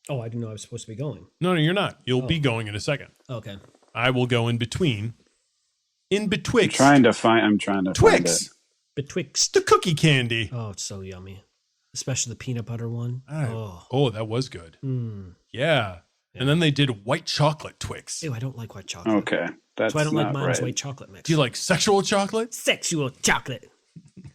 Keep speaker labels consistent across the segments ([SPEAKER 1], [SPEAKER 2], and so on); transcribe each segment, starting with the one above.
[SPEAKER 1] Oh, I didn't know I was supposed to be going.
[SPEAKER 2] No, you're not. You'll be going in a second.
[SPEAKER 1] Okay.
[SPEAKER 2] I will go in between. In betwixt.
[SPEAKER 3] I'm trying to
[SPEAKER 2] Twix.
[SPEAKER 3] find it.
[SPEAKER 1] Betwixt.
[SPEAKER 2] The cookie candy.
[SPEAKER 1] Oh, it's so yummy. Especially the peanut butter one.
[SPEAKER 2] Oh, that was good.
[SPEAKER 1] Mm.
[SPEAKER 2] Yeah. And then they did white chocolate Twix.
[SPEAKER 1] Ew, I don't like white chocolate.
[SPEAKER 3] Okay. That's
[SPEAKER 1] why I don't like
[SPEAKER 3] not
[SPEAKER 1] mine's
[SPEAKER 3] right.
[SPEAKER 1] white chocolate mix.
[SPEAKER 2] Do you like sexual chocolate?
[SPEAKER 1] Sexual chocolate.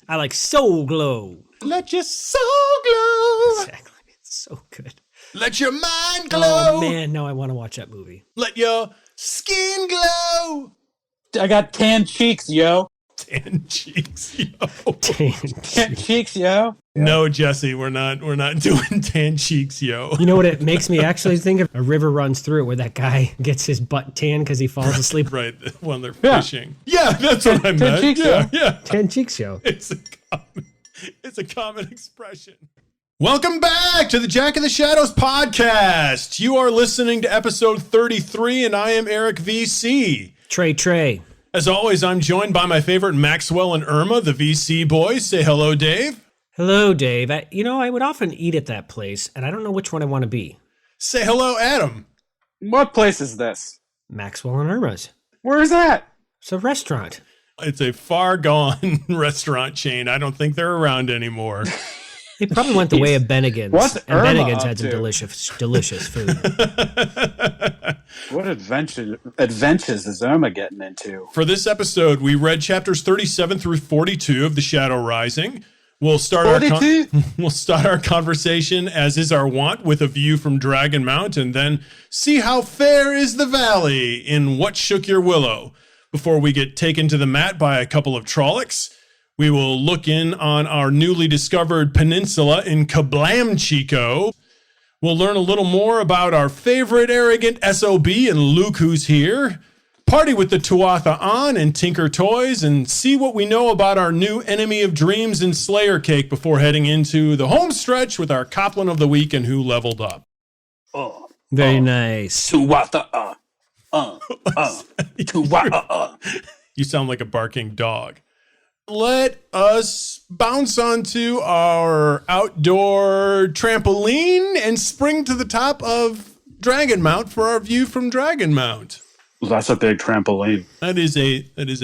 [SPEAKER 1] I like Soul Glow.
[SPEAKER 2] Let your soul glow.
[SPEAKER 1] Exactly. It's so good.
[SPEAKER 2] Let your mind glow.
[SPEAKER 1] Oh, man. Now I want to watch that movie.
[SPEAKER 2] Let your skin glow.
[SPEAKER 3] I got tan cheeks, yo.
[SPEAKER 2] Tan cheeks, yo.
[SPEAKER 3] Tan cheeks, yo.
[SPEAKER 2] No, Jesse, we're not doing tan cheeks, yo.
[SPEAKER 1] You know what it makes me actually think of? A river runs through it where that guy gets his butt tan because he falls asleep.
[SPEAKER 2] Right, when they're fishing. Yeah, that's what I meant.
[SPEAKER 3] Tan cheeks,
[SPEAKER 2] yeah.
[SPEAKER 1] Tan cheeks, yo.
[SPEAKER 2] It's a common expression. Welcome back to the Jack of the Shadows podcast. You are listening to episode 33, and I am Eric VC.
[SPEAKER 1] Trey.
[SPEAKER 2] As always, I'm joined by my favorite Maxwell and Irma, the VC boys. Say hello, Dave.
[SPEAKER 1] Hello, Dave. I would often eat at that place, and I don't know which one I want to be.
[SPEAKER 2] Say hello, Adam.
[SPEAKER 3] What place is this?
[SPEAKER 1] Maxwell and Irma's.
[SPEAKER 3] Where is that?
[SPEAKER 1] It's a restaurant.
[SPEAKER 2] It's a far gone restaurant chain. I don't think they're around anymore.
[SPEAKER 1] They probably went the way of Bennigan's.
[SPEAKER 3] What's
[SPEAKER 1] and
[SPEAKER 3] Irma
[SPEAKER 1] Bennigan's
[SPEAKER 3] up
[SPEAKER 1] had some
[SPEAKER 3] to?
[SPEAKER 1] delicious food.
[SPEAKER 3] What adventures is Irma getting into?
[SPEAKER 2] For this episode, we read chapters 37 through 42 of The Shadow Rising. We'll start our conversation, as is our wont, with a view from Dragonmount, and then see how fair is the valley in What Shook Your Willow. Before we get taken to the mat by a couple of Trollocs, we will look in on our newly discovered peninsula in Kablamchico. We'll learn a little more about our favorite arrogant SOB and Luke, who's here. Party with the Tuatha on and Tinker Toys, and see what we know about our new Enemy of Dreams and Slayer cake before heading into the home stretch with our Coplin of the Week and Who Leveled Up.
[SPEAKER 1] Very nice.
[SPEAKER 3] Tuatha. Tuatha.
[SPEAKER 2] You sound like a barking dog. Let us bounce onto our outdoor trampoline and spring to the top of Dragonmount for our view from Dragonmount.
[SPEAKER 3] That's a big trampoline.
[SPEAKER 2] That is a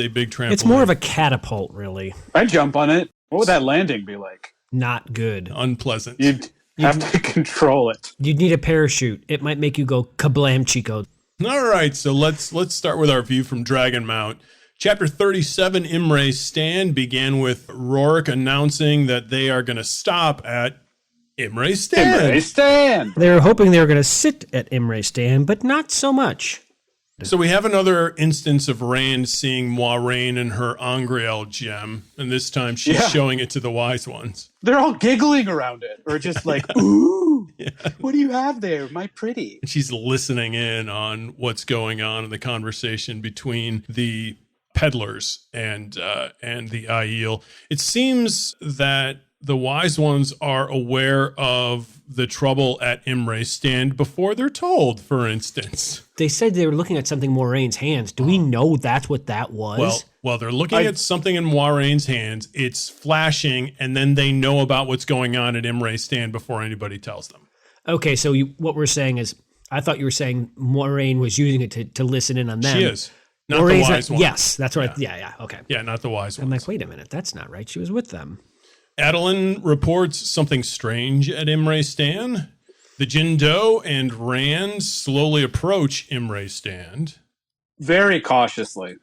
[SPEAKER 2] big trampoline.
[SPEAKER 1] It's more of a catapult, really.
[SPEAKER 3] I jump on it. What would that landing be like?
[SPEAKER 1] Not good.
[SPEAKER 2] Unpleasant.
[SPEAKER 3] You'd have to control it.
[SPEAKER 1] You'd need a parachute. It might make you go kablamchico.
[SPEAKER 2] All right, so let's start with our view from Dragonmount. Chapter 37, Imre's Stand, began with Rourke announcing that they are going to stop at Imre's Stand.
[SPEAKER 3] Imre's Stand.
[SPEAKER 1] They were hoping they were going to sit at Imre's Stand, but not so much.
[SPEAKER 2] So we have another instance of Rand seeing Moiraine and her Angreal gem, and this time she's showing it to the wise ones.
[SPEAKER 3] They're all giggling around it, or just like, ooh, what do you have there, my pretty?
[SPEAKER 2] She's listening in on what's going on in the conversation between the peddlers and the Aiel. It seems that the wise ones are aware of the trouble at Imre's Stand before they're told, for instance.
[SPEAKER 1] They said they were looking at something in Moraine's hands. Do we know that's what that was?
[SPEAKER 2] Well, they're looking at something in Moraine's hands. It's flashing, and then they know about what's going on at Imre's Stand before anybody tells them.
[SPEAKER 1] Okay, so what we're saying is, I thought you were saying Moiraine was using it to listen in on them.
[SPEAKER 2] She is. Not
[SPEAKER 1] Moraine's
[SPEAKER 2] the wise one.
[SPEAKER 1] Yes, that's right. Yeah, okay.
[SPEAKER 2] Yeah, not the wise one.
[SPEAKER 1] I'm like, wait a minute, that's not right. She was with them.
[SPEAKER 2] Adeline reports something strange at Imre's Stand. The Jindo and Rand slowly approach Imre's Stand.
[SPEAKER 3] Very cautiously.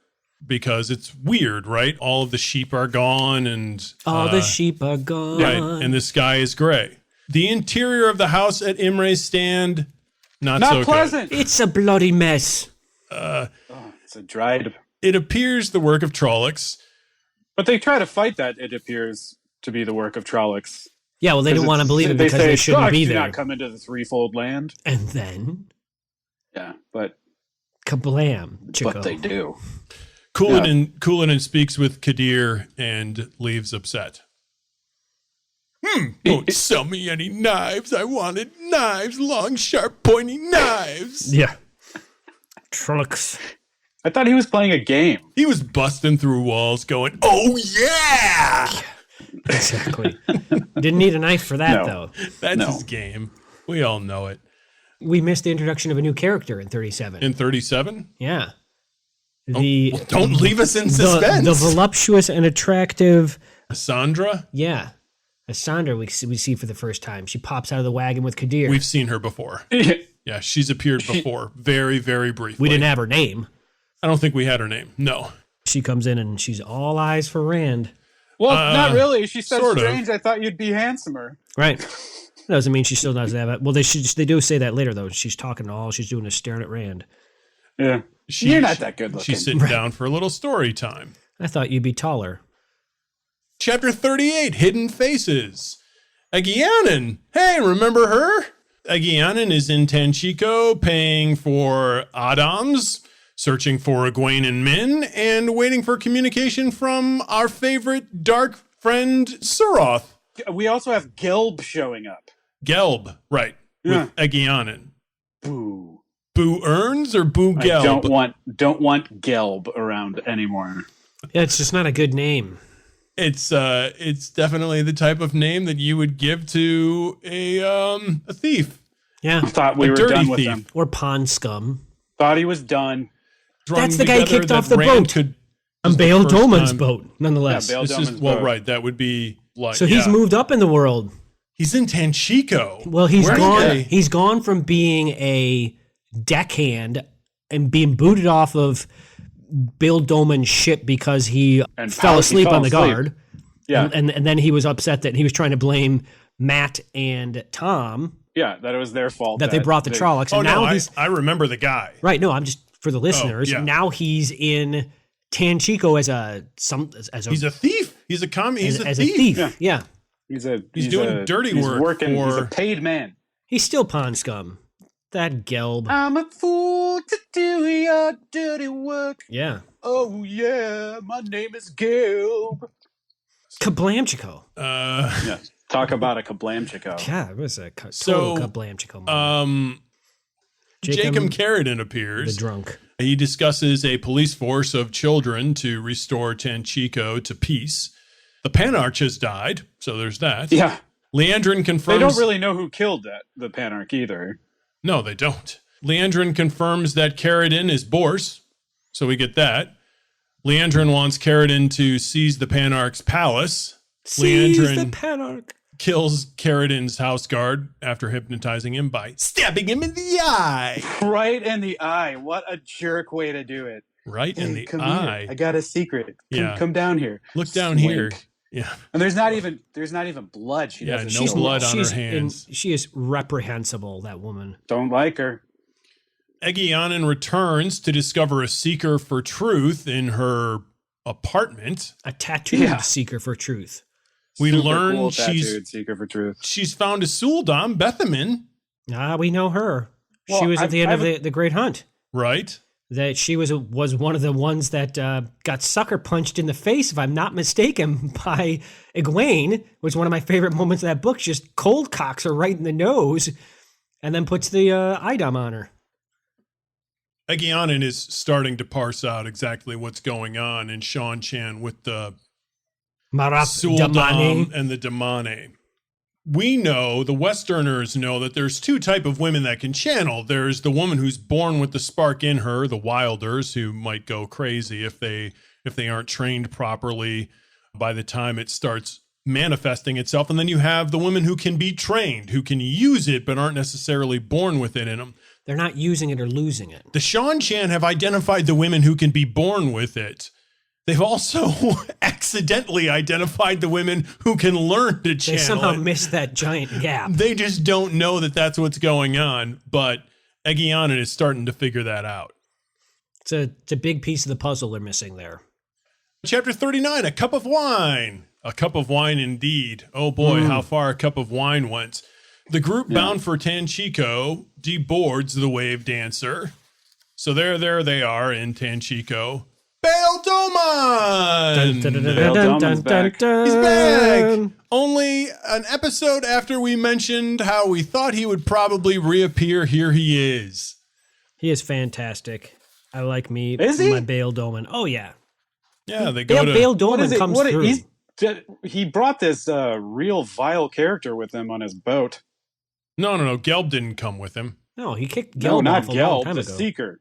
[SPEAKER 2] Because it's weird, right? All of the sheep are gone and...
[SPEAKER 1] All the sheep are gone.
[SPEAKER 2] Right, and the sky is gray. The interior of the house at Imre's Stand, not so
[SPEAKER 3] pleasant.
[SPEAKER 2] good.
[SPEAKER 1] It's a bloody mess.
[SPEAKER 3] It's a dried...
[SPEAKER 2] It appears the work of Trollocs.
[SPEAKER 3] But they try to fight that, it appears to be the work of Trollocs.
[SPEAKER 1] Yeah, well, they didn't want to believe it because they shouldn't be there.
[SPEAKER 3] Do not come into the threefold land.
[SPEAKER 1] And then...
[SPEAKER 3] Yeah, but...
[SPEAKER 1] Kablam, Chico.
[SPEAKER 3] But they do.
[SPEAKER 2] Coulinan speaks with Kadir and leaves upset. Don't sell me any knives. I wanted knives, long, sharp, pointy knives.
[SPEAKER 1] Yeah. Trollocs.
[SPEAKER 3] I thought he was playing a game.
[SPEAKER 2] He was busting through walls going, oh, yeah!
[SPEAKER 1] Exactly. Didn't need a knife for that, though.
[SPEAKER 2] That's his game. We all know it.
[SPEAKER 1] We missed the introduction of a new character in 37.
[SPEAKER 2] In 37?
[SPEAKER 1] Yeah.
[SPEAKER 2] Well, don't leave us in suspense.
[SPEAKER 1] The voluptuous and attractive
[SPEAKER 2] Sandra?
[SPEAKER 1] Yeah. Sandra we see for the first time. She pops out of the wagon with Kadir.
[SPEAKER 2] We've seen her before. Yeah, she's appeared before. Very, very briefly.
[SPEAKER 1] We didn't have her name.
[SPEAKER 2] I don't think we had her name. No.
[SPEAKER 1] She comes in and she's all eyes for Rand.
[SPEAKER 3] Well, not really. She said,
[SPEAKER 2] sort of.
[SPEAKER 3] strange, I thought you'd be handsomer.
[SPEAKER 1] Right. Doesn't mean she still doesn't have it. Well, they do say that later, though. She's talking all she's doing is staring at Rand.
[SPEAKER 3] Yeah. You're not that good looking.
[SPEAKER 2] She's sitting down for a little story time.
[SPEAKER 1] I thought you'd be taller.
[SPEAKER 2] Chapter 38, Hidden Faces. Agianan. Hey, remember her? Agianan is in Tanchico paying for Adams, searching for Egwene and Min, and waiting for communication from our favorite dark friend, Suroth.
[SPEAKER 3] We also have Gelb showing up.
[SPEAKER 2] Gelb, right, with Agianan.
[SPEAKER 3] Boo.
[SPEAKER 2] Boo Earns or Boo Gelb?
[SPEAKER 3] I don't want Gelb around anymore.
[SPEAKER 1] Yeah, it's just not a good name.
[SPEAKER 2] It's definitely the type of name that you would give to a thief.
[SPEAKER 1] Yeah.
[SPEAKER 3] Thought we were done with him.
[SPEAKER 1] Or pond scum.
[SPEAKER 3] Thought he was done.
[SPEAKER 1] That's the guy he kicked off the boat. On Bayle Domon's boat, nonetheless.
[SPEAKER 3] Yeah, Bayle Domon's boat.
[SPEAKER 2] Right, that would be like.
[SPEAKER 1] So he's moved up in the world.
[SPEAKER 2] He's in Tanchico.
[SPEAKER 1] Well, he's gone from being a deckhand and being booted off of Bayle Domon's ship because he fell asleep on the guard.
[SPEAKER 3] Yeah.
[SPEAKER 1] And then he was upset that he was trying to blame Matt and Tom.
[SPEAKER 3] Yeah, that it was their fault.
[SPEAKER 1] That they brought the Trollocs. And
[SPEAKER 2] I remember the guy.
[SPEAKER 1] Right, no, I'm just, for the listeners, now he's in Tanchico as
[SPEAKER 2] he's a thief. He's a thief.
[SPEAKER 1] Yeah.
[SPEAKER 3] He's
[SPEAKER 2] doing dirty work.
[SPEAKER 3] He's a paid man.
[SPEAKER 1] He's still pond scum. That Gelb.
[SPEAKER 3] I'm a fool to do your dirty work.
[SPEAKER 1] Yeah.
[SPEAKER 3] Oh yeah, my name is Gelb.
[SPEAKER 1] Kablamchico.
[SPEAKER 3] Yeah. Talk about a Kablamchico.
[SPEAKER 1] Yeah, it was a total Kablamchico moment.
[SPEAKER 2] Jacob Carradine appears.
[SPEAKER 1] The drunk.
[SPEAKER 2] He discusses a police force of children to restore Tanchico to peace. The Panarch has died, so there's that.
[SPEAKER 3] Yeah.
[SPEAKER 2] Leandrin confirms...
[SPEAKER 3] They don't really know who killed the Panarch either.
[SPEAKER 2] No, they don't. Leandrin confirms that Carradine is Bors, so we get that. Leandrin wants Carradine to seize the Panarch's palace.
[SPEAKER 1] Seize
[SPEAKER 2] Leandrin
[SPEAKER 1] the Panarch.
[SPEAKER 2] Kills Carradine's house guard after hypnotizing him by stabbing him in the eye.
[SPEAKER 3] Right in the eye. What a jerk way to do it.
[SPEAKER 2] Right in the
[SPEAKER 3] come
[SPEAKER 2] eye.
[SPEAKER 3] Here. I got a secret.
[SPEAKER 2] Yeah.
[SPEAKER 3] Come down here.
[SPEAKER 2] Look down here. Yeah.
[SPEAKER 3] And there's not even blood. She doesn't.
[SPEAKER 2] No blood on her hands.
[SPEAKER 1] She is reprehensible, that woman.
[SPEAKER 3] Don't like her.
[SPEAKER 2] Agianan returns to discover a seeker for truth in her apartment.
[SPEAKER 1] A tattooed seeker for truth.
[SPEAKER 2] We
[SPEAKER 3] Super
[SPEAKER 2] learn
[SPEAKER 3] cool
[SPEAKER 2] she's
[SPEAKER 3] seeker for truth.
[SPEAKER 2] She's found a Suldam, Bethamin.
[SPEAKER 1] We know her.
[SPEAKER 3] Well,
[SPEAKER 1] she was at the end of the Great Hunt.
[SPEAKER 2] Right.
[SPEAKER 1] That she was one of the ones that got sucker punched in the face, if I'm not mistaken, by Egwene, which is one of my favorite moments of that book. She just cold cocks her right in the nose and then puts the idam on her.
[SPEAKER 2] Agianan is starting to parse out exactly what's going on in Sean Chan with the Suldam and the Damane. We know, the Westerners know, that there's two type of women that can channel. There's the woman who's born with the spark in her, the Wilders, who might go crazy if they aren't trained properly by the time it starts manifesting itself. And then you have the women who can be trained, who can use it but aren't necessarily born with it in them.
[SPEAKER 1] They're not using it or losing it.
[SPEAKER 2] The Sean Chan have identified the women who can be born with it. They've also accidentally identified the women who can learn to channel.
[SPEAKER 1] They somehow missed that giant gap.
[SPEAKER 2] They just don't know that that's what's going on. But Agianan is starting to figure that out.
[SPEAKER 1] It's a big piece of the puzzle they're missing there.
[SPEAKER 2] Chapter 39, A Cup of Wine. A cup of wine indeed. Oh boy, how far a cup of wine went. The group bound for Tanchico deboards the wave dancer. So there they are in Tanchico. Bayle Domon!
[SPEAKER 3] Domon's back.
[SPEAKER 2] He's back! Only an episode after we mentioned how we thought he would probably reappear, here he is.
[SPEAKER 1] He is fantastic. I like me.
[SPEAKER 3] Is he?
[SPEAKER 1] My Bayle Domon. Oh, yeah.
[SPEAKER 2] Yeah, they go to...
[SPEAKER 1] Bayle Domon comes through.
[SPEAKER 3] He brought this real vile character with him on his boat.
[SPEAKER 2] No. Gelb didn't come with him.
[SPEAKER 1] No, he kicked
[SPEAKER 3] No,
[SPEAKER 1] Gelb
[SPEAKER 3] not
[SPEAKER 1] off a long
[SPEAKER 3] Gelb,
[SPEAKER 1] time
[SPEAKER 3] the
[SPEAKER 1] ago.
[SPEAKER 3] Seeker.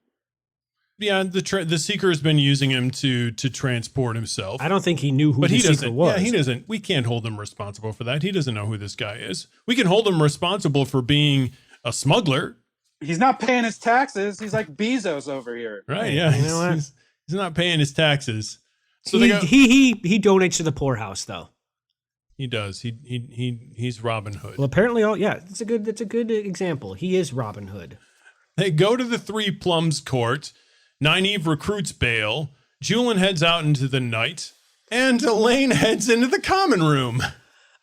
[SPEAKER 2] Yeah, the Seeker has been using him to transport himself.
[SPEAKER 1] I don't think he knew who
[SPEAKER 2] But
[SPEAKER 1] the
[SPEAKER 2] he
[SPEAKER 1] Seeker
[SPEAKER 2] doesn't.
[SPEAKER 1] was.
[SPEAKER 2] Yeah, he doesn't. We can't hold him responsible for that. He doesn't know who this guy is. We can hold him responsible for being a smuggler.
[SPEAKER 3] He's not paying his taxes. He's like Bezos over here.
[SPEAKER 2] Right, yeah.
[SPEAKER 1] You know what?
[SPEAKER 2] He's not paying his taxes. So
[SPEAKER 1] He donates to the poorhouse though.
[SPEAKER 2] he does. He's Robin Hood.
[SPEAKER 1] Well, apparently, it's a good example. He is Robin Hood.
[SPEAKER 2] They go to the Three Plums court. Nynaeve recruits Bayle. Julian heads out into the night. And Elaine heads into the common room.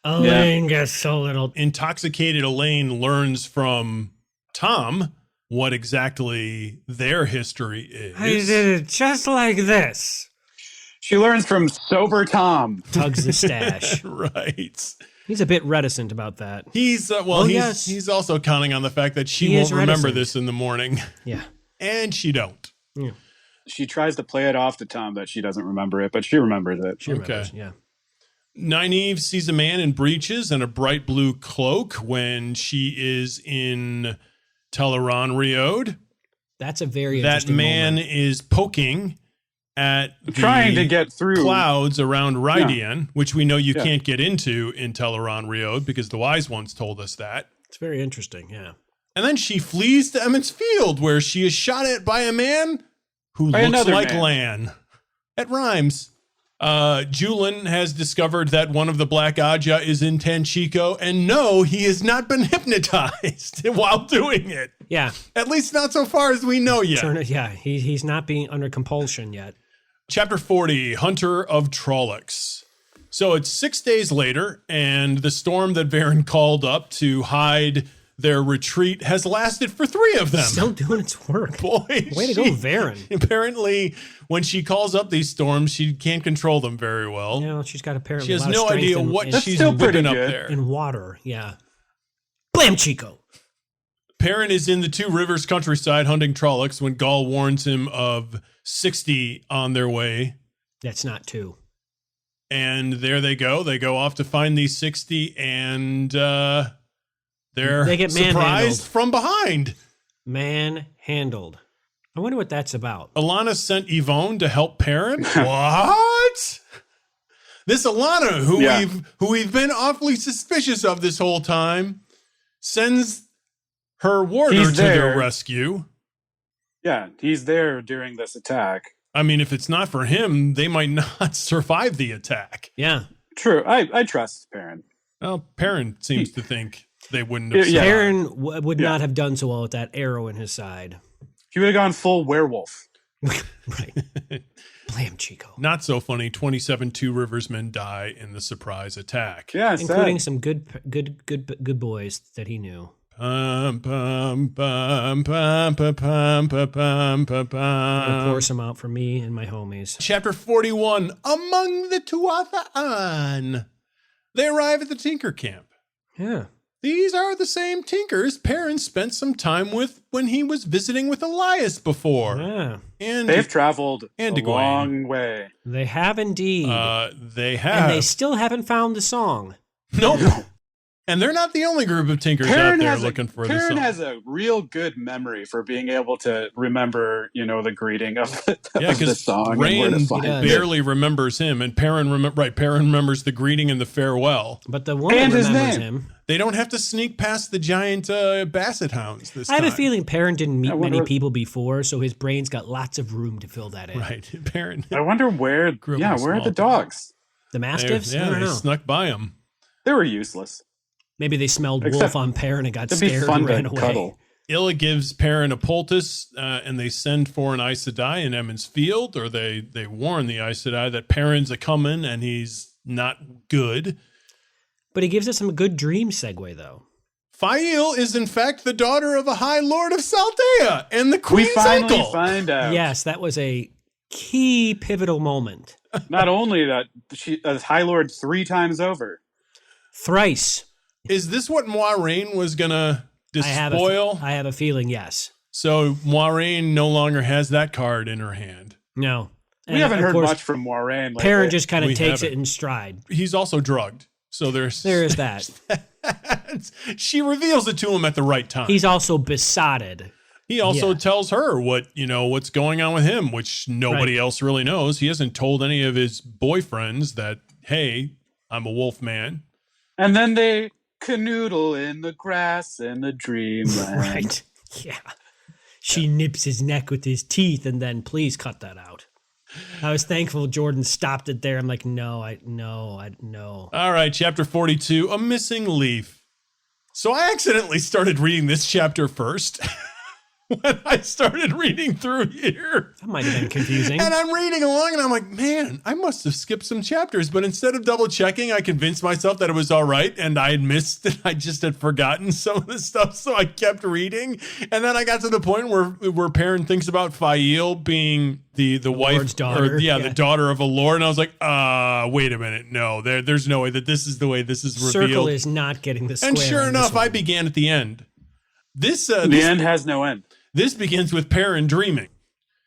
[SPEAKER 1] Elaine gets so little.
[SPEAKER 2] Intoxicated Elaine learns from Tom what exactly their history is.
[SPEAKER 1] I did it just like this.
[SPEAKER 3] She learns from sober Tom.
[SPEAKER 1] Tugs the stash.
[SPEAKER 2] Right.
[SPEAKER 1] He's a bit reticent about that.
[SPEAKER 2] He's he's also counting on the fact that she won't remember this in the morning.
[SPEAKER 1] Yeah.
[SPEAKER 2] And she don't.
[SPEAKER 1] Yeah.
[SPEAKER 3] She tries to play it off to Tom that she doesn't remember it, but she remembers it.
[SPEAKER 1] She remembers, yeah.
[SPEAKER 2] Nynaeve sees a man in breeches and a bright blue cloak when she is in Tel'aran'rhiod.
[SPEAKER 1] That's a very
[SPEAKER 2] That
[SPEAKER 1] interesting
[SPEAKER 2] man
[SPEAKER 1] moment.
[SPEAKER 2] is poking at
[SPEAKER 3] Trying to get through
[SPEAKER 2] clouds around Rhydian, which we know you can't get into in Tel'aran'rhiod because the wise ones told us that.
[SPEAKER 1] It's very interesting, yeah.
[SPEAKER 2] And then she flees to Emmett's Field, where she is shot at by a man who looks like Lan. It rhymes. Julian has discovered that one of the Black Aja is in Tanchico, and no, he has not been hypnotized while doing it.
[SPEAKER 1] Yeah.
[SPEAKER 2] At least not so far as we know yet.
[SPEAKER 1] He's not being under compulsion yet.
[SPEAKER 2] Chapter 40, Hunter of Trollocs. So it's 6 days later, and the storm that Varen called up to hide their retreat has lasted for 3 of them.
[SPEAKER 1] Still doing its work.
[SPEAKER 2] Boy,
[SPEAKER 1] way to go, Varen.
[SPEAKER 2] Apparently, when she calls up these storms, she can't control them very well.
[SPEAKER 1] Yeah, she's got apparently
[SPEAKER 2] she has
[SPEAKER 1] a lot
[SPEAKER 2] no
[SPEAKER 1] of strength
[SPEAKER 2] idea what she's
[SPEAKER 3] still
[SPEAKER 2] whipping up
[SPEAKER 3] good.
[SPEAKER 2] there.
[SPEAKER 1] in water. Yeah. Blamchico.
[SPEAKER 2] Perrin is in the Two Rivers countryside hunting Trollocs when Gaul warns him of 60 on their way.
[SPEAKER 1] That's not 2.
[SPEAKER 2] And there they go. They go off to find these 60, and they
[SPEAKER 1] get
[SPEAKER 2] surprised
[SPEAKER 1] manhandled.
[SPEAKER 2] from behind.
[SPEAKER 1] Manhandled. I wonder what that's about.
[SPEAKER 2] Alana sent Yvonne to help Perrin. What? This Alana, who we've been awfully suspicious of this whole time, sends her warder to their rescue.
[SPEAKER 3] Yeah, he's there during this attack.
[SPEAKER 2] I mean, if it's not for him, they might not survive the attack.
[SPEAKER 1] Yeah.
[SPEAKER 3] True. I trust Perrin.
[SPEAKER 2] Well, Perrin seems to think they wouldn't have
[SPEAKER 3] Yeah.
[SPEAKER 2] survived.
[SPEAKER 1] Perrin would not have done so well with that arrow in his side.
[SPEAKER 3] He would have gone full werewolf.
[SPEAKER 1] Right. Blamchico.
[SPEAKER 2] Not so funny. 27 Two Rivers men die in the surprise attack.
[SPEAKER 3] Yeah,
[SPEAKER 1] Including
[SPEAKER 3] sad.
[SPEAKER 1] some good boys that he knew.
[SPEAKER 2] Pum, pum, pum, pum, pum, pum, pum, pum, pum,
[SPEAKER 1] Of
[SPEAKER 2] pum.
[SPEAKER 1] course, some out for me and my homies.
[SPEAKER 2] Chapter 41, Among the Tuatha'an. They arrive at the Tinker Camp.
[SPEAKER 1] Yeah.
[SPEAKER 2] These are the same Tinkers Perrin spent some time with when he was visiting with Elias before.
[SPEAKER 1] Yeah.
[SPEAKER 2] And
[SPEAKER 3] They've traveled
[SPEAKER 2] and
[SPEAKER 3] a
[SPEAKER 2] Egwene.
[SPEAKER 3] long way.
[SPEAKER 1] They have indeed.
[SPEAKER 2] They have.
[SPEAKER 1] and they still haven't found the song.
[SPEAKER 2] Nope. And they're not the only group of Tinkers out there looking for the song.
[SPEAKER 3] Perrin has a real good memory for being able to remember, the greeting of the song. And where to
[SPEAKER 2] Rain
[SPEAKER 3] find it.
[SPEAKER 2] barely remembers him, and Perrin remembers the greeting and the farewell.
[SPEAKER 1] But the woman
[SPEAKER 3] And his
[SPEAKER 1] remembers
[SPEAKER 3] name.
[SPEAKER 1] him.
[SPEAKER 2] They don't have to sneak past the giant basset hounds this
[SPEAKER 1] I
[SPEAKER 2] time.
[SPEAKER 1] have a feeling Perrin didn't meet
[SPEAKER 3] I wonder-
[SPEAKER 1] many people before, so his brain's got lots of room to fill that in.
[SPEAKER 2] Right, Perrin.
[SPEAKER 3] I wonder where.
[SPEAKER 2] Grew up
[SPEAKER 3] Yeah,
[SPEAKER 2] in a
[SPEAKER 3] where are
[SPEAKER 2] small
[SPEAKER 3] the dogs?
[SPEAKER 1] The Mastiffs? I
[SPEAKER 2] Yeah,
[SPEAKER 1] don't
[SPEAKER 2] they
[SPEAKER 1] know.
[SPEAKER 2] snuck by him.
[SPEAKER 3] They were useless.
[SPEAKER 1] Maybe they smelled
[SPEAKER 3] Except-
[SPEAKER 1] wolf on Perrin and got
[SPEAKER 3] It'd be
[SPEAKER 1] scared
[SPEAKER 3] fun
[SPEAKER 1] and ran
[SPEAKER 3] to
[SPEAKER 1] away.
[SPEAKER 3] cuddle.
[SPEAKER 2] Illa gives Perrin a poultice, and they send for an Aes Sedai in Emond's Field, or they warn the Aes Sedai that Perrin's a coming and he's not good.
[SPEAKER 1] But he gives us some good dream segue, though.
[SPEAKER 2] Fail is in fact the daughter of a High Lord of Saltea and the
[SPEAKER 3] We
[SPEAKER 2] Queen's
[SPEAKER 3] finally
[SPEAKER 2] uncle.
[SPEAKER 3] find out.
[SPEAKER 1] Yes, that was a key pivotal moment.
[SPEAKER 3] Not only that, she High Lord 3 times over.
[SPEAKER 1] Thrice.
[SPEAKER 2] Is this what Moiraine was gonna
[SPEAKER 1] I have
[SPEAKER 2] despoil?
[SPEAKER 1] I have a feeling, yes.
[SPEAKER 2] So Moiraine no longer has that card in her hand.
[SPEAKER 1] No.
[SPEAKER 3] We
[SPEAKER 1] And
[SPEAKER 3] haven't
[SPEAKER 1] of
[SPEAKER 3] heard
[SPEAKER 1] course,
[SPEAKER 3] much from Moiraine lately.
[SPEAKER 1] Perrin just kind
[SPEAKER 2] We
[SPEAKER 1] of takes
[SPEAKER 2] haven't.
[SPEAKER 1] it in stride.
[SPEAKER 2] He's also drugged. So
[SPEAKER 1] there is that.
[SPEAKER 2] She reveals it to him at the right time.
[SPEAKER 1] He's also besotted.
[SPEAKER 2] He also tells her what's going on with him, which nobody else really knows. He hasn't told any of his boyfriends that, hey, I'm a wolf man.
[SPEAKER 3] And then they canoodle in the grass in the dreamland.
[SPEAKER 1] Right. Yeah. She nips his neck with his teeth, and then please cut that out. I was thankful Jordan stopped it there. I'm like, no.
[SPEAKER 2] All right, chapter 42, A Missing Leaf. So I accidentally started reading this chapter first. When I started reading through here.
[SPEAKER 1] That might have been confusing.
[SPEAKER 2] And I'm reading along and I'm like, man, I must have skipped some chapters. But instead of double checking, I convinced myself that it was all right. And I had missed it. I just had forgotten some of the stuff. So I kept reading. And then I got to the point where Perrin thinks about Fael being the wife,
[SPEAKER 1] daughter.
[SPEAKER 2] The daughter of a lord. And I was like, wait a minute. No, there's no way that this is the way this is revealed.
[SPEAKER 1] Circle is not getting the square.
[SPEAKER 2] And sure enough, I began at the end.
[SPEAKER 3] The end has no end.
[SPEAKER 2] This begins with Perrin dreaming.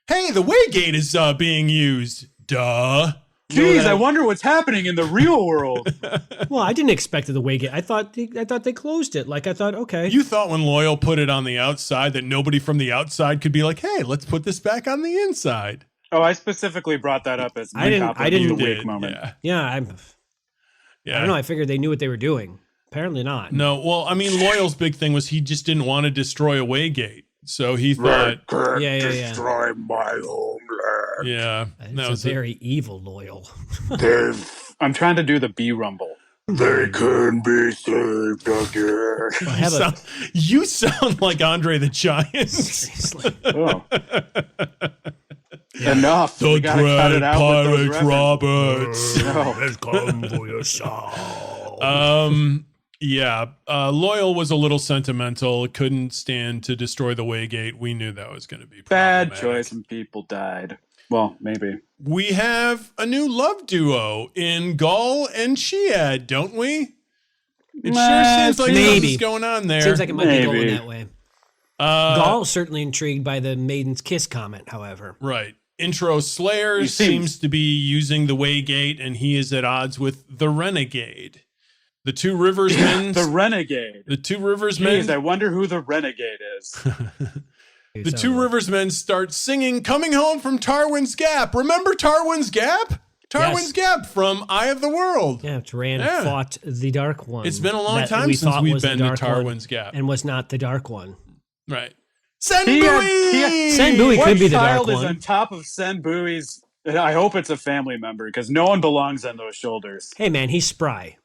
[SPEAKER 2] Hey, the Waygate is being used. Duh.
[SPEAKER 3] Geez, I wonder what's happening in the real world.
[SPEAKER 1] Well, I didn't expect the Waygate. I thought they closed it. Like, I thought, okay.
[SPEAKER 2] You thought when Loyal put it on the outside that nobody from the outside could be like, hey, let's put this back on the inside.
[SPEAKER 3] Oh, I specifically brought that up as my the week moment.
[SPEAKER 1] Yeah. I don't know. I figured they knew what they were doing. Apparently not.
[SPEAKER 2] No, well, I mean, Loyal's big thing was he just didn't want to destroy a Waygate. So he thought,
[SPEAKER 3] destroy my homeland.
[SPEAKER 2] Yeah,
[SPEAKER 1] that's a very evil Loyal.
[SPEAKER 3] I'm trying to do the bee rumble. They can be saved again.
[SPEAKER 2] You sound like Andre the Giant.
[SPEAKER 1] Seriously.
[SPEAKER 3] Oh. Enough.
[SPEAKER 2] The Dread Pirate Roberts.
[SPEAKER 1] Has come for your soul.
[SPEAKER 2] Yeah, Loyal was a little sentimental. Couldn't stand to destroy the Waygate. We knew that was going to be
[SPEAKER 3] bad choice, and people died. Well, maybe.
[SPEAKER 2] We have a new love duo in Gaul and Shiad, don't we? It sure seems like something's going on there.
[SPEAKER 1] Seems like it might be going that way. Gaul's certainly intrigued by the Maiden's Kiss comment, however.
[SPEAKER 2] Right. Intro Slayer seems to be using the Waygate, and he is at odds with the Renegade. The Two Rivers Men.
[SPEAKER 3] The Renegade.
[SPEAKER 2] The Two Rivers Men.
[SPEAKER 3] I wonder who the Renegade is.
[SPEAKER 2] The Two Rivers Men start singing Coming Home from Tarwin's Gap. Remember Tarwin's Gap? Tarwin's Gap from Eye of the World.
[SPEAKER 1] Yeah, Rand fought the Dark One.
[SPEAKER 2] It's been a long time since we've been to Tarwin's Gap.
[SPEAKER 1] And was not the Dark One.
[SPEAKER 2] Right. Cenn Bowie!
[SPEAKER 1] Cenn Bowie could be the Dark One.
[SPEAKER 3] What child is on top of Cenn Bowie's... I hope it's a family member, because no one belongs on those shoulders.
[SPEAKER 1] Hey, man, he's spry.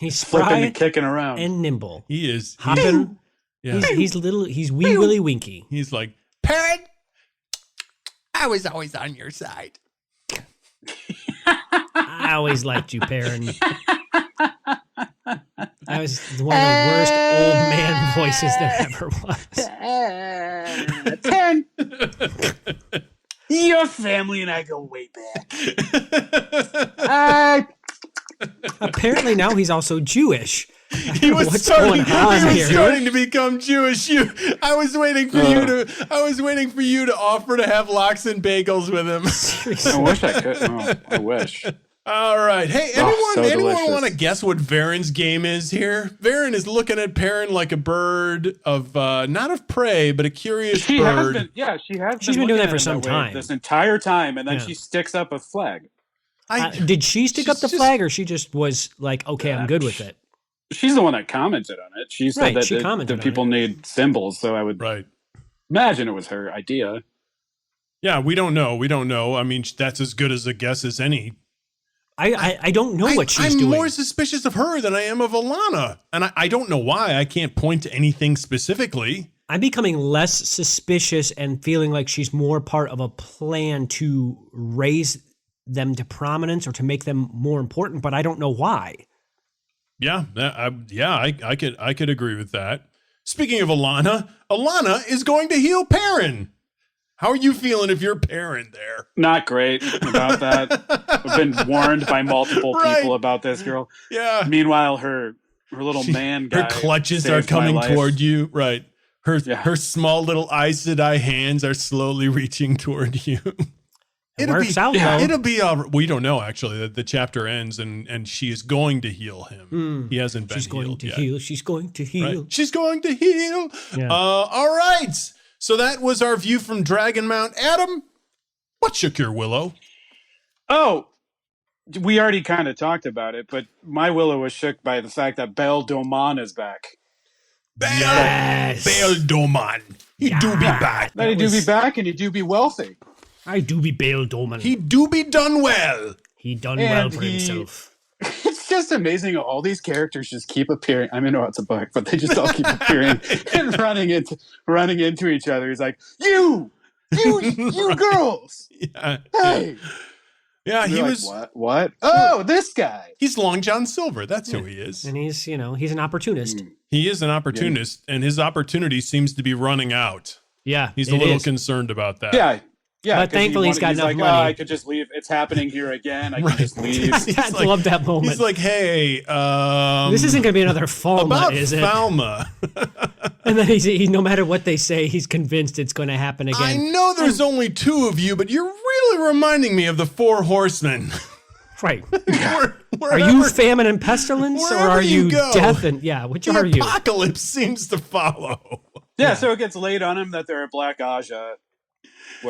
[SPEAKER 1] He's spry
[SPEAKER 3] flipping and kicking around
[SPEAKER 1] and nimble.
[SPEAKER 2] He is
[SPEAKER 1] hopping. Yeah. He's little. He's wee willy winky.
[SPEAKER 2] He's like, Perrin, I was always on your side.
[SPEAKER 1] I always liked you, Perrin. That was one of the worst old man voices there ever was.
[SPEAKER 3] Perrin, your family and I go way back.
[SPEAKER 1] Apparently now he's also Jewish.
[SPEAKER 2] He was starting to become Jewish. I was waiting for you to offer to have lox and bagels with him.
[SPEAKER 3] I wish I could. Oh, I wish.
[SPEAKER 2] All right. Hey, anyone want to guess what Varen's game is here? Varen is looking at Perrin like a bird of not of prey, but a curious bird.
[SPEAKER 1] She's been doing that for some time.
[SPEAKER 3] This entire time, and then she sticks up a flag.
[SPEAKER 1] Did she stick up the flag, or she just was like, okay, I'm good with it?
[SPEAKER 3] She's the one that commented on it. She said that people need symbols, so I would imagine it was her idea.
[SPEAKER 2] Yeah, we don't know. I mean, that's as good as a guess as any.
[SPEAKER 1] I don't know what she's doing.
[SPEAKER 2] I'm more suspicious of her than I am of Alana. And I don't know why. I can't point to anything specifically.
[SPEAKER 1] I'm becoming less suspicious and feeling like she's more part of a plan to raise them to prominence or to make them more important, but I don't know why.
[SPEAKER 2] Yeah, I could agree with that. Speaking of Alana is going to heal Perrin. How are you feeling if you're Perrin there?
[SPEAKER 3] Not great about that. I've been warned by multiple people about this girl.
[SPEAKER 2] Yeah.
[SPEAKER 3] Meanwhile, her little man guy,
[SPEAKER 2] her clutches are coming toward you. Right. Her small little Aes Sedai hands are slowly reaching toward you.
[SPEAKER 1] works out, though.
[SPEAKER 2] It'll be. We don't know actually. The chapter ends, and she is going to heal him. He hasn't been.
[SPEAKER 1] She's going
[SPEAKER 2] healed
[SPEAKER 1] to
[SPEAKER 2] yet.
[SPEAKER 1] heal. She's going to heal.
[SPEAKER 2] Right? She's going to heal.
[SPEAKER 1] Yeah.
[SPEAKER 2] All right. So that was our view from Dragonmount. Adam, what shook your willow?
[SPEAKER 3] Oh, we already kind of talked about it, but my willow was shook by the fact that Bayle Domon is back.
[SPEAKER 2] Bayle Domon. He do be back.
[SPEAKER 3] That he do be back, and he do be wealthy.
[SPEAKER 1] I do be Bayle Domon.
[SPEAKER 2] He do be done well.
[SPEAKER 1] He done well for himself.
[SPEAKER 3] It's just amazing how all these characters just keep appearing. I mean, no, it's a book, but they just all keep appearing and running into each other. He's like, you girls.
[SPEAKER 2] Yeah.
[SPEAKER 3] Hey.
[SPEAKER 2] Yeah, he
[SPEAKER 3] like,
[SPEAKER 2] was.
[SPEAKER 3] What? Oh, this guy.
[SPEAKER 2] He's Long John Silver. That's who he is.
[SPEAKER 1] And he's an opportunist.
[SPEAKER 2] He is an opportunist, and his opportunity seems to be running out.
[SPEAKER 1] Yeah.
[SPEAKER 2] He's a little concerned about that.
[SPEAKER 3] Yeah. Yeah,
[SPEAKER 1] but thankfully he's got enough money.
[SPEAKER 3] I could just leave. It's happening here again. I can just leave.
[SPEAKER 1] I love that moment.
[SPEAKER 2] He's like, hey,
[SPEAKER 1] this isn't going to be another Falma, is it?
[SPEAKER 2] Falma.
[SPEAKER 1] And then he, no matter what they say, he's convinced it's going to happen again.
[SPEAKER 2] I know there's only two of you, but you're really reminding me of the Four Horsemen.
[SPEAKER 1] Right. Are you famine and pestilence, or are you death and which are you?
[SPEAKER 2] The apocalypse seems to follow.
[SPEAKER 3] Yeah, so it gets laid on him that they're a Black Aja.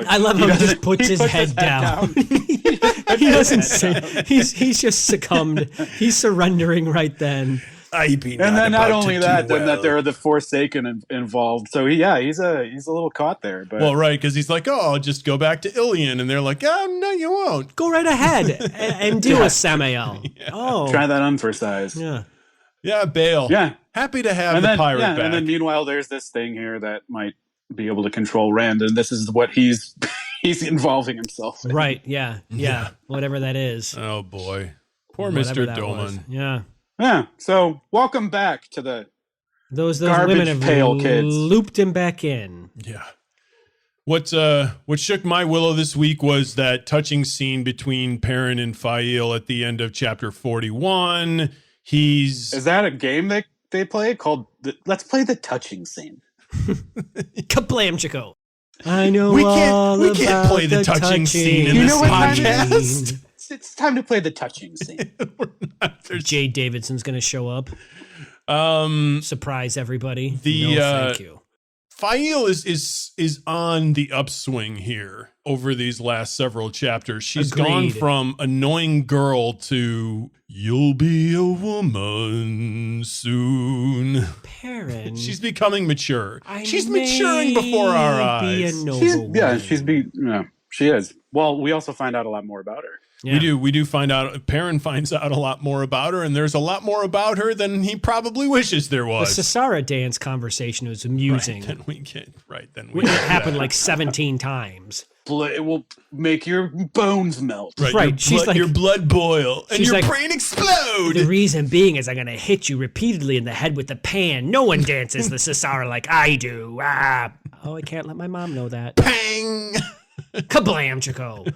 [SPEAKER 1] I love how he just puts his head down. He doesn't say. He's just succumbed. He's surrendering right then.
[SPEAKER 3] And then not only that, then that there are the Forsaken involved. So he's a little caught there. But
[SPEAKER 2] well, right, because he's like, I'll just go back to Ilion, and they're like, oh no, you won't.
[SPEAKER 1] Go right ahead and do a Samael. Yeah. Oh,
[SPEAKER 3] try that on for size.
[SPEAKER 2] Yeah, Bayle.
[SPEAKER 3] Yeah,
[SPEAKER 2] happy to have the pirate back.
[SPEAKER 3] And then meanwhile, there's this thing here that might be able to control Rand, and this is what he's involving himself in.
[SPEAKER 1] Right, yeah, whatever that is.
[SPEAKER 2] Oh boy, poor Mr. Domon.
[SPEAKER 1] Yeah,
[SPEAKER 3] so welcome back to
[SPEAKER 1] those
[SPEAKER 3] garbage
[SPEAKER 1] women have
[SPEAKER 3] pail kids.
[SPEAKER 1] Looped him back in.
[SPEAKER 2] Yeah. What shook my willow this week was that touching scene between Perrin and Fael at the end of chapter 41. Is
[SPEAKER 3] that a game that they play called Let's Play the Touching Scene?
[SPEAKER 1] Kablamchico. I know
[SPEAKER 2] we can't play the touching scene in this podcast.
[SPEAKER 3] It's time to play the touching scene.
[SPEAKER 1] Jay Davidson's going to show up. Surprise everybody. Thank you.
[SPEAKER 2] Fael is on the upswing here over these last several chapters. She's gone from annoying girl to you'll be a woman soon.
[SPEAKER 1] Perrin.
[SPEAKER 2] She's becoming mature. She's maturing before our eyes.
[SPEAKER 3] She is. Well, we also find out a lot more about her.
[SPEAKER 1] Yeah.
[SPEAKER 2] We do find out. Perrin finds out a lot more about her, and there's a lot more about her than he probably wishes there was.
[SPEAKER 1] The Sasara dance conversation was amusing.
[SPEAKER 2] It
[SPEAKER 1] happened like 17 times.
[SPEAKER 3] It will make your bones melt.
[SPEAKER 2] Right.
[SPEAKER 1] She's like,
[SPEAKER 2] your blood boil and your brain explode.
[SPEAKER 1] The reason being is I'm going to hit you repeatedly in the head with the pan. No one dances the Sasara like I do. Ah. Oh, I can't let my mom know that.
[SPEAKER 2] Pang.
[SPEAKER 1] Kablamchico.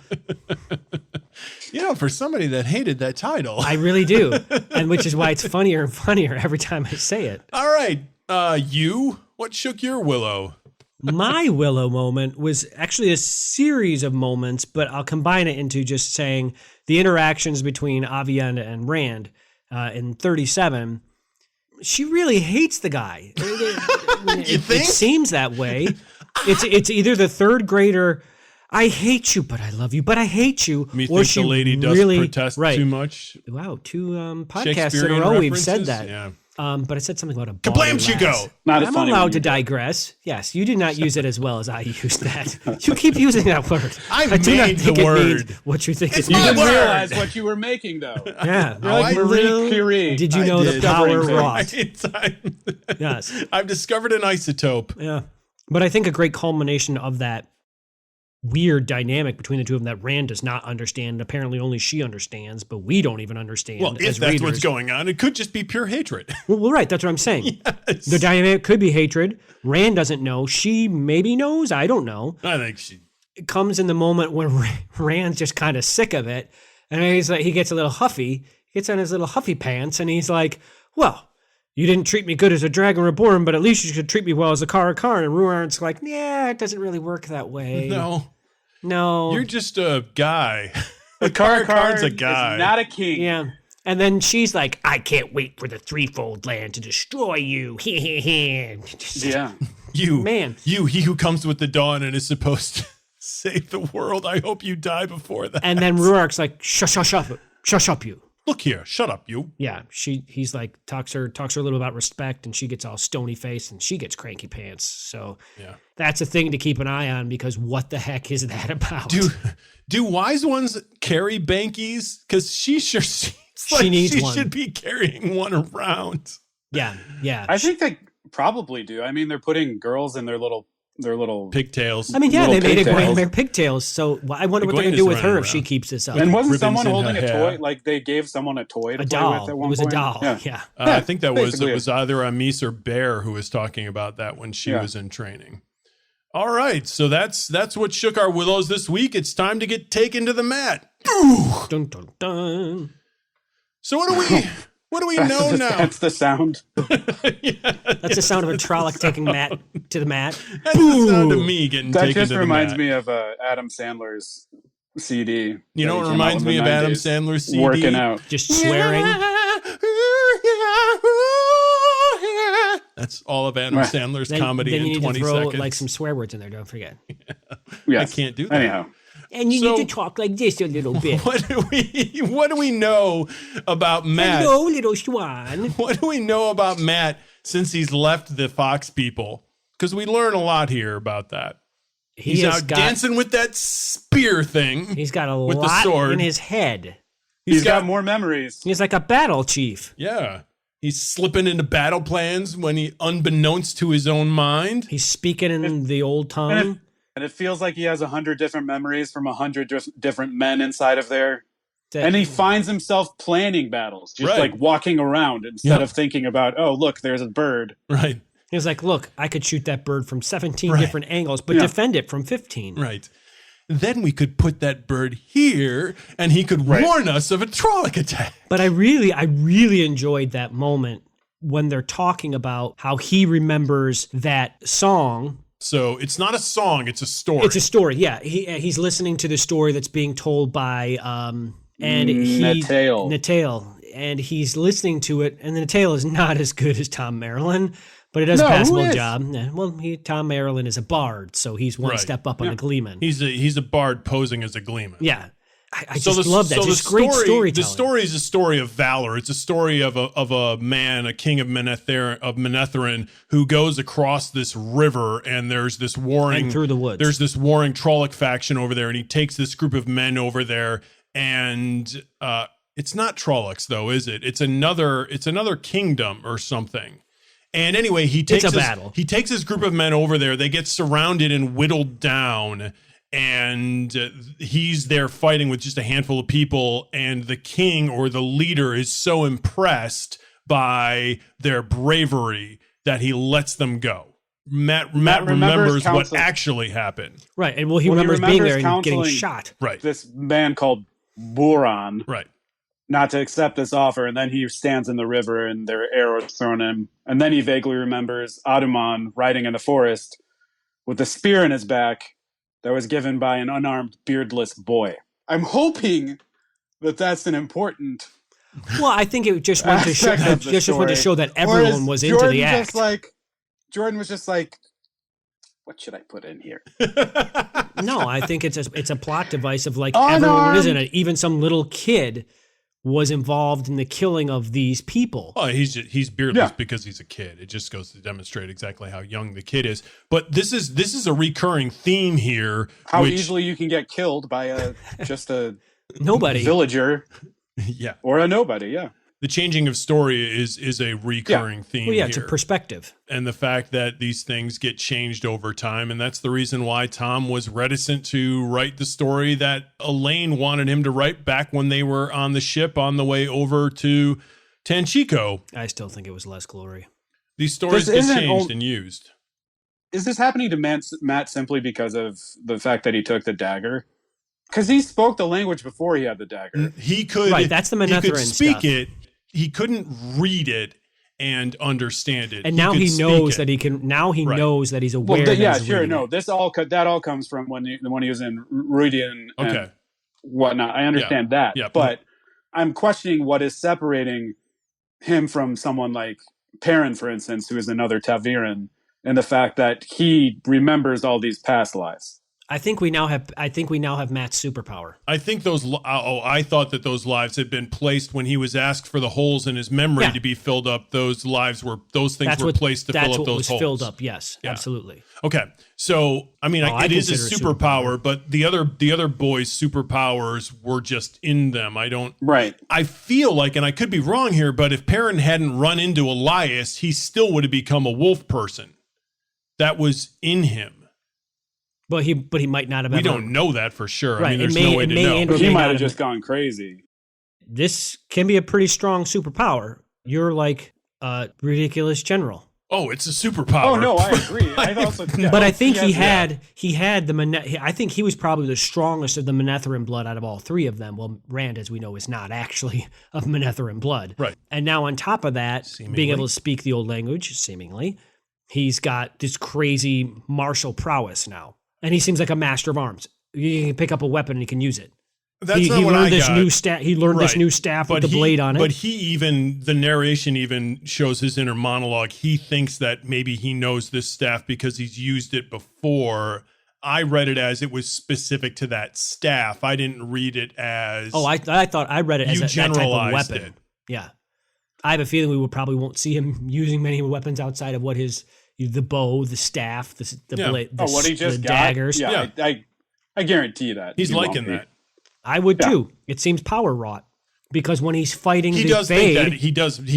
[SPEAKER 2] For somebody that hated that title.
[SPEAKER 1] I really do. And which is why it's funnier and funnier every time I say it.
[SPEAKER 2] All right. What shook your willow?
[SPEAKER 1] My willow moment was actually a series of moments, but I'll combine it into just saying the interactions between Aviendha and Rand in 37. She really hates the guy.
[SPEAKER 2] You think?
[SPEAKER 1] It seems that way. It's either the third grader, I hate you, but I love you, but I hate you.
[SPEAKER 2] Me or she the lady does protest too much.
[SPEAKER 1] Wow, 2 podcasts in a row we've said that.
[SPEAKER 2] Yeah.
[SPEAKER 1] But I said something about a
[SPEAKER 2] Kablamchico.
[SPEAKER 1] I'm allowed to digress. Yes, you did not use it as well as I used that. You keep using that word.
[SPEAKER 2] I made the word.
[SPEAKER 1] What you think
[SPEAKER 2] it's
[SPEAKER 3] you didn't
[SPEAKER 2] word.
[SPEAKER 3] realize what you were making, though.
[SPEAKER 1] Yeah.
[SPEAKER 3] You're like Marie Curie.
[SPEAKER 1] Did you know the power wrought?
[SPEAKER 2] Yes. I've discovered an isotope.
[SPEAKER 1] Yeah. But I think a great culmination of that weird dynamic between the two of them that Rand does not understand. Apparently only she understands, but we don't even understand.
[SPEAKER 2] Well, if that's what's going on, it could just be pure hatred.
[SPEAKER 1] Well, right. That's what I'm saying.
[SPEAKER 2] Yes.
[SPEAKER 1] The dynamic could be hatred. Rand doesn't know. She maybe knows. I don't know.
[SPEAKER 2] I think
[SPEAKER 1] it comes in the moment when Rand's just kind of sick of it. And he's like, he gets a little huffy. He gets on his little huffy pants and he's like, well, you didn't treat me good as a Dragon Reborn, but at least you should treat me well as a Kara Karn. And Ruarn's like, yeah, it doesn't really work that way.
[SPEAKER 2] No.
[SPEAKER 1] No.
[SPEAKER 2] You're just a guy.
[SPEAKER 3] The
[SPEAKER 2] Card's a guy.
[SPEAKER 3] is not a king.
[SPEAKER 1] Yeah. And then she's like, I can't wait for the threefold land to destroy you.
[SPEAKER 3] Yeah.
[SPEAKER 2] You, he who comes with the dawn and is supposed to save the world. I hope you die before that.
[SPEAKER 1] And then Ruark's like, shush up, you.
[SPEAKER 2] Look here, shut up, you.
[SPEAKER 1] Yeah, he's like talks her a little about respect, and she gets all stony faced, and she gets cranky pants. So that's a thing to keep an eye on, because what the heck is that about?
[SPEAKER 2] Do wise ones carry bankies? Because she sure seems like
[SPEAKER 1] she needs
[SPEAKER 2] she
[SPEAKER 1] one.
[SPEAKER 2] should be carrying one around.
[SPEAKER 1] Yeah.
[SPEAKER 3] I think they probably do. I mean, they're putting girls in their little
[SPEAKER 2] pigtails.
[SPEAKER 1] I mean, yeah,
[SPEAKER 3] little
[SPEAKER 1] they made
[SPEAKER 3] pigtails.
[SPEAKER 1] Egwene wear pigtails. So I wonder what they're
[SPEAKER 2] Egwene
[SPEAKER 1] gonna do
[SPEAKER 2] is
[SPEAKER 1] with her
[SPEAKER 2] running
[SPEAKER 1] if she
[SPEAKER 2] around.
[SPEAKER 1] keeps this up.
[SPEAKER 3] And wasn't
[SPEAKER 2] Ribbons
[SPEAKER 3] someone
[SPEAKER 2] in
[SPEAKER 3] holding
[SPEAKER 2] her
[SPEAKER 3] a
[SPEAKER 2] hair.
[SPEAKER 3] toy? Like they gave someone a toy to
[SPEAKER 1] A
[SPEAKER 3] play
[SPEAKER 1] doll.
[SPEAKER 3] with at
[SPEAKER 1] It
[SPEAKER 3] one
[SPEAKER 1] was
[SPEAKER 3] point?
[SPEAKER 1] a doll.
[SPEAKER 3] Yeah.
[SPEAKER 1] Yeah.
[SPEAKER 2] I think that was
[SPEAKER 3] Basically
[SPEAKER 2] it was either Amis or Bear who was talking about that when she was in training. All right, so that's what shook our willows this week. It's time to get taken to the mat.
[SPEAKER 1] Dun, dun, dun.
[SPEAKER 2] So what do we know now?
[SPEAKER 3] That's the sound.
[SPEAKER 1] That's the sound of a Trolloc taking Matt to the mat.
[SPEAKER 2] That's the sound of me getting
[SPEAKER 3] That
[SPEAKER 2] taken
[SPEAKER 3] just
[SPEAKER 2] to the
[SPEAKER 3] reminds
[SPEAKER 2] mat.
[SPEAKER 3] me of Adam Sandler's CD.
[SPEAKER 2] You know
[SPEAKER 3] that
[SPEAKER 2] what
[SPEAKER 3] he came
[SPEAKER 2] reminds
[SPEAKER 3] out
[SPEAKER 2] me
[SPEAKER 3] in
[SPEAKER 2] of
[SPEAKER 3] the
[SPEAKER 2] Adam
[SPEAKER 3] 90s?
[SPEAKER 2] Sandler's CD?
[SPEAKER 3] Working out.
[SPEAKER 1] Just swearing.
[SPEAKER 2] That's all of Adam
[SPEAKER 3] Right.
[SPEAKER 2] Sandler's
[SPEAKER 1] Then
[SPEAKER 2] comedy
[SPEAKER 1] you
[SPEAKER 2] in
[SPEAKER 1] need
[SPEAKER 2] 20
[SPEAKER 1] to throw
[SPEAKER 2] seconds.
[SPEAKER 1] like some swear words in there. Don't forget.
[SPEAKER 3] Yes.
[SPEAKER 2] I can't do that.
[SPEAKER 3] Anyhow.
[SPEAKER 1] And you
[SPEAKER 2] So-
[SPEAKER 1] need to talk like this a little bit.
[SPEAKER 2] What do we know about Matt?
[SPEAKER 1] Hello, little swan.
[SPEAKER 2] What do we know about Matt since he's left the Fox people? Because we learn a lot here about that. He's out dancing with that spear thing.
[SPEAKER 1] He's got a
[SPEAKER 2] with the
[SPEAKER 1] lot
[SPEAKER 2] sword.
[SPEAKER 1] in his head.
[SPEAKER 3] He's got more memories.
[SPEAKER 1] He's like a battle chief.
[SPEAKER 2] Yeah. He's slipping into battle plans when he, unbeknownst to his own mind.
[SPEAKER 1] He's speaking in the old tongue.
[SPEAKER 3] And it feels like he has 100 different memories from 100 different men inside of there.
[SPEAKER 1] That-
[SPEAKER 3] And he finds himself planning battles, just
[SPEAKER 2] Right.
[SPEAKER 3] like walking around instead of thinking about, oh, look, there's a bird.
[SPEAKER 2] Right.
[SPEAKER 1] He's like, look, I could shoot that bird from 17
[SPEAKER 2] Right.
[SPEAKER 1] different angles, but defend it from 15.
[SPEAKER 2] Right. Then we could put that bird here and he could warn us of a Trolloc attack.
[SPEAKER 1] But I really enjoyed that moment when they're talking about how he remembers that song.
[SPEAKER 2] So it's not a song, it's a story.
[SPEAKER 1] It's a story, yeah. He's listening to the story that's being told by Natail, and he's listening to it, and Natail is not as good as Tom Maryland, but it does a passable job. Yeah, well, Tom Maryland is a bard, so he's one step up on the Gleeman.
[SPEAKER 2] He's a bard posing as a gleeman.
[SPEAKER 1] Yeah. I just love that. Just great storytelling.
[SPEAKER 2] The story is a story of valor. It's a story of a man, a king of Manetheren, who goes across this river, and there's this warring
[SPEAKER 1] And through the woods.
[SPEAKER 2] There's this warring Trolloc faction over there, and he takes this group of men over there, and it's not Trollocs though, is it? It's another kingdom or something. And anyway, he takes his group of men over there. They get surrounded and whittled down. And he's there fighting with just a handful of people, and the king or the leader is so impressed by their bravery that he lets them go. Matt remembers what actually happened.
[SPEAKER 1] Right, and he remembers being there and getting shot.
[SPEAKER 2] Right.
[SPEAKER 3] This man called Buran.
[SPEAKER 2] Right.
[SPEAKER 3] Not to accept this offer, and then he stands in the river and there are arrows thrown at him. And then he vaguely remembers Domon riding in the forest with a spear in his back that was given by an unarmed, beardless boy. I'm hoping that that's an important.
[SPEAKER 1] Well, I think it just went to show,
[SPEAKER 3] aspect of the
[SPEAKER 1] went to show that
[SPEAKER 3] story.
[SPEAKER 1] everyone was into the act.
[SPEAKER 3] Jordan was just like, what should I put in here?
[SPEAKER 1] No, I think it's a plot device of like everyone isn't it. Even some little kid was involved in the killing of these people.
[SPEAKER 2] Oh, he's beardless because he's a kid. It just goes to demonstrate exactly how young the kid is. But this is a recurring theme here.
[SPEAKER 3] How easily you can get killed by just a
[SPEAKER 1] nobody
[SPEAKER 3] villager, or a nobody. Yeah,
[SPEAKER 2] the changing of story is a recurring theme.
[SPEAKER 1] Well, yeah,
[SPEAKER 2] here.
[SPEAKER 1] it's a perspective,
[SPEAKER 2] and the fact that these things get changed over time, and that's the reason why Tom was reticent to write the story that Elaine wanted him to write back when they were on the ship on the way over to Tanchico.
[SPEAKER 1] I still think it was less glory.
[SPEAKER 2] These stories get changed and used.
[SPEAKER 3] Is this happening to Matt simply because of the fact that he took the dagger? Because he spoke the language before he had the dagger.
[SPEAKER 2] He could.
[SPEAKER 1] Right, that's the Manetheren
[SPEAKER 2] He could speak
[SPEAKER 1] stuff.
[SPEAKER 2] it. He couldn't read it. and understand it.
[SPEAKER 1] And now he
[SPEAKER 2] could
[SPEAKER 1] knows
[SPEAKER 2] speak
[SPEAKER 1] that
[SPEAKER 2] it.
[SPEAKER 1] he can. Now he
[SPEAKER 2] Right.
[SPEAKER 1] knows that he's aware.
[SPEAKER 3] Well,
[SPEAKER 1] that
[SPEAKER 3] yeah,
[SPEAKER 1] he's
[SPEAKER 3] sure.
[SPEAKER 1] reading
[SPEAKER 3] No,
[SPEAKER 1] it.
[SPEAKER 3] that all comes from when he was in Rudian and
[SPEAKER 2] Okay.
[SPEAKER 3] whatnot. I understand that,
[SPEAKER 2] Yeah.
[SPEAKER 3] but I'm questioning what is separating him from someone like Perrin, for instance, who is another Taviran, and the fact that he remembers all these past lives.
[SPEAKER 1] I think we now have Matt's superpower.
[SPEAKER 2] I think I thought that those lives had been placed when he was asked for the holes in his memory to be filled up. Those things were placed to fill up those holes.
[SPEAKER 1] Filled up. Yes, absolutely.
[SPEAKER 2] Okay, so I mean, it is a superpower, but the other boys' superpowers were just in them. I feel like, and I could be wrong here, but if Perrin hadn't run into Elias, he still would have become a wolf person. That was in him.
[SPEAKER 1] But he might not have.
[SPEAKER 2] We don't know that for sure.
[SPEAKER 1] Right.
[SPEAKER 2] I mean, there's no way to know.
[SPEAKER 3] He might have just gone crazy.
[SPEAKER 1] This can be a pretty strong superpower. You're like a ridiculous general.
[SPEAKER 2] Oh, it's a superpower.
[SPEAKER 3] Oh no, I agree.
[SPEAKER 1] But I think he had the. I think he was probably the strongest of the Manetheren blood out of all three of them. Well, Rand, as we know, is not actually of Manetheren blood.
[SPEAKER 2] Right.
[SPEAKER 1] And now on top of that,
[SPEAKER 2] Seemingly.
[SPEAKER 1] being able to speak the old language, seemingly, he's got this crazy martial prowess now. And he seems like a master of arms. He can pick up a weapon and he can use it.
[SPEAKER 2] That's not what I got.
[SPEAKER 1] He learned this new staff with the blade on it.
[SPEAKER 2] But the narration even shows his inner monologue. He thinks that maybe he knows this staff because he's used it before. I read it as it was specific to that staff. I didn't read it as.
[SPEAKER 1] Oh, I thought I read it as that type of weapon.
[SPEAKER 2] It.
[SPEAKER 1] Yeah, I have a feeling we probably won't see him using many weapons outside of what the bow, the staff, the blade,
[SPEAKER 3] what he just
[SPEAKER 1] the
[SPEAKER 3] got?
[SPEAKER 1] daggers.
[SPEAKER 3] Yeah, I guarantee that
[SPEAKER 2] he's liking that.
[SPEAKER 1] I would too. It seems power wrought because when he's fighting
[SPEAKER 2] he
[SPEAKER 1] the
[SPEAKER 2] does
[SPEAKER 1] Fade,
[SPEAKER 2] think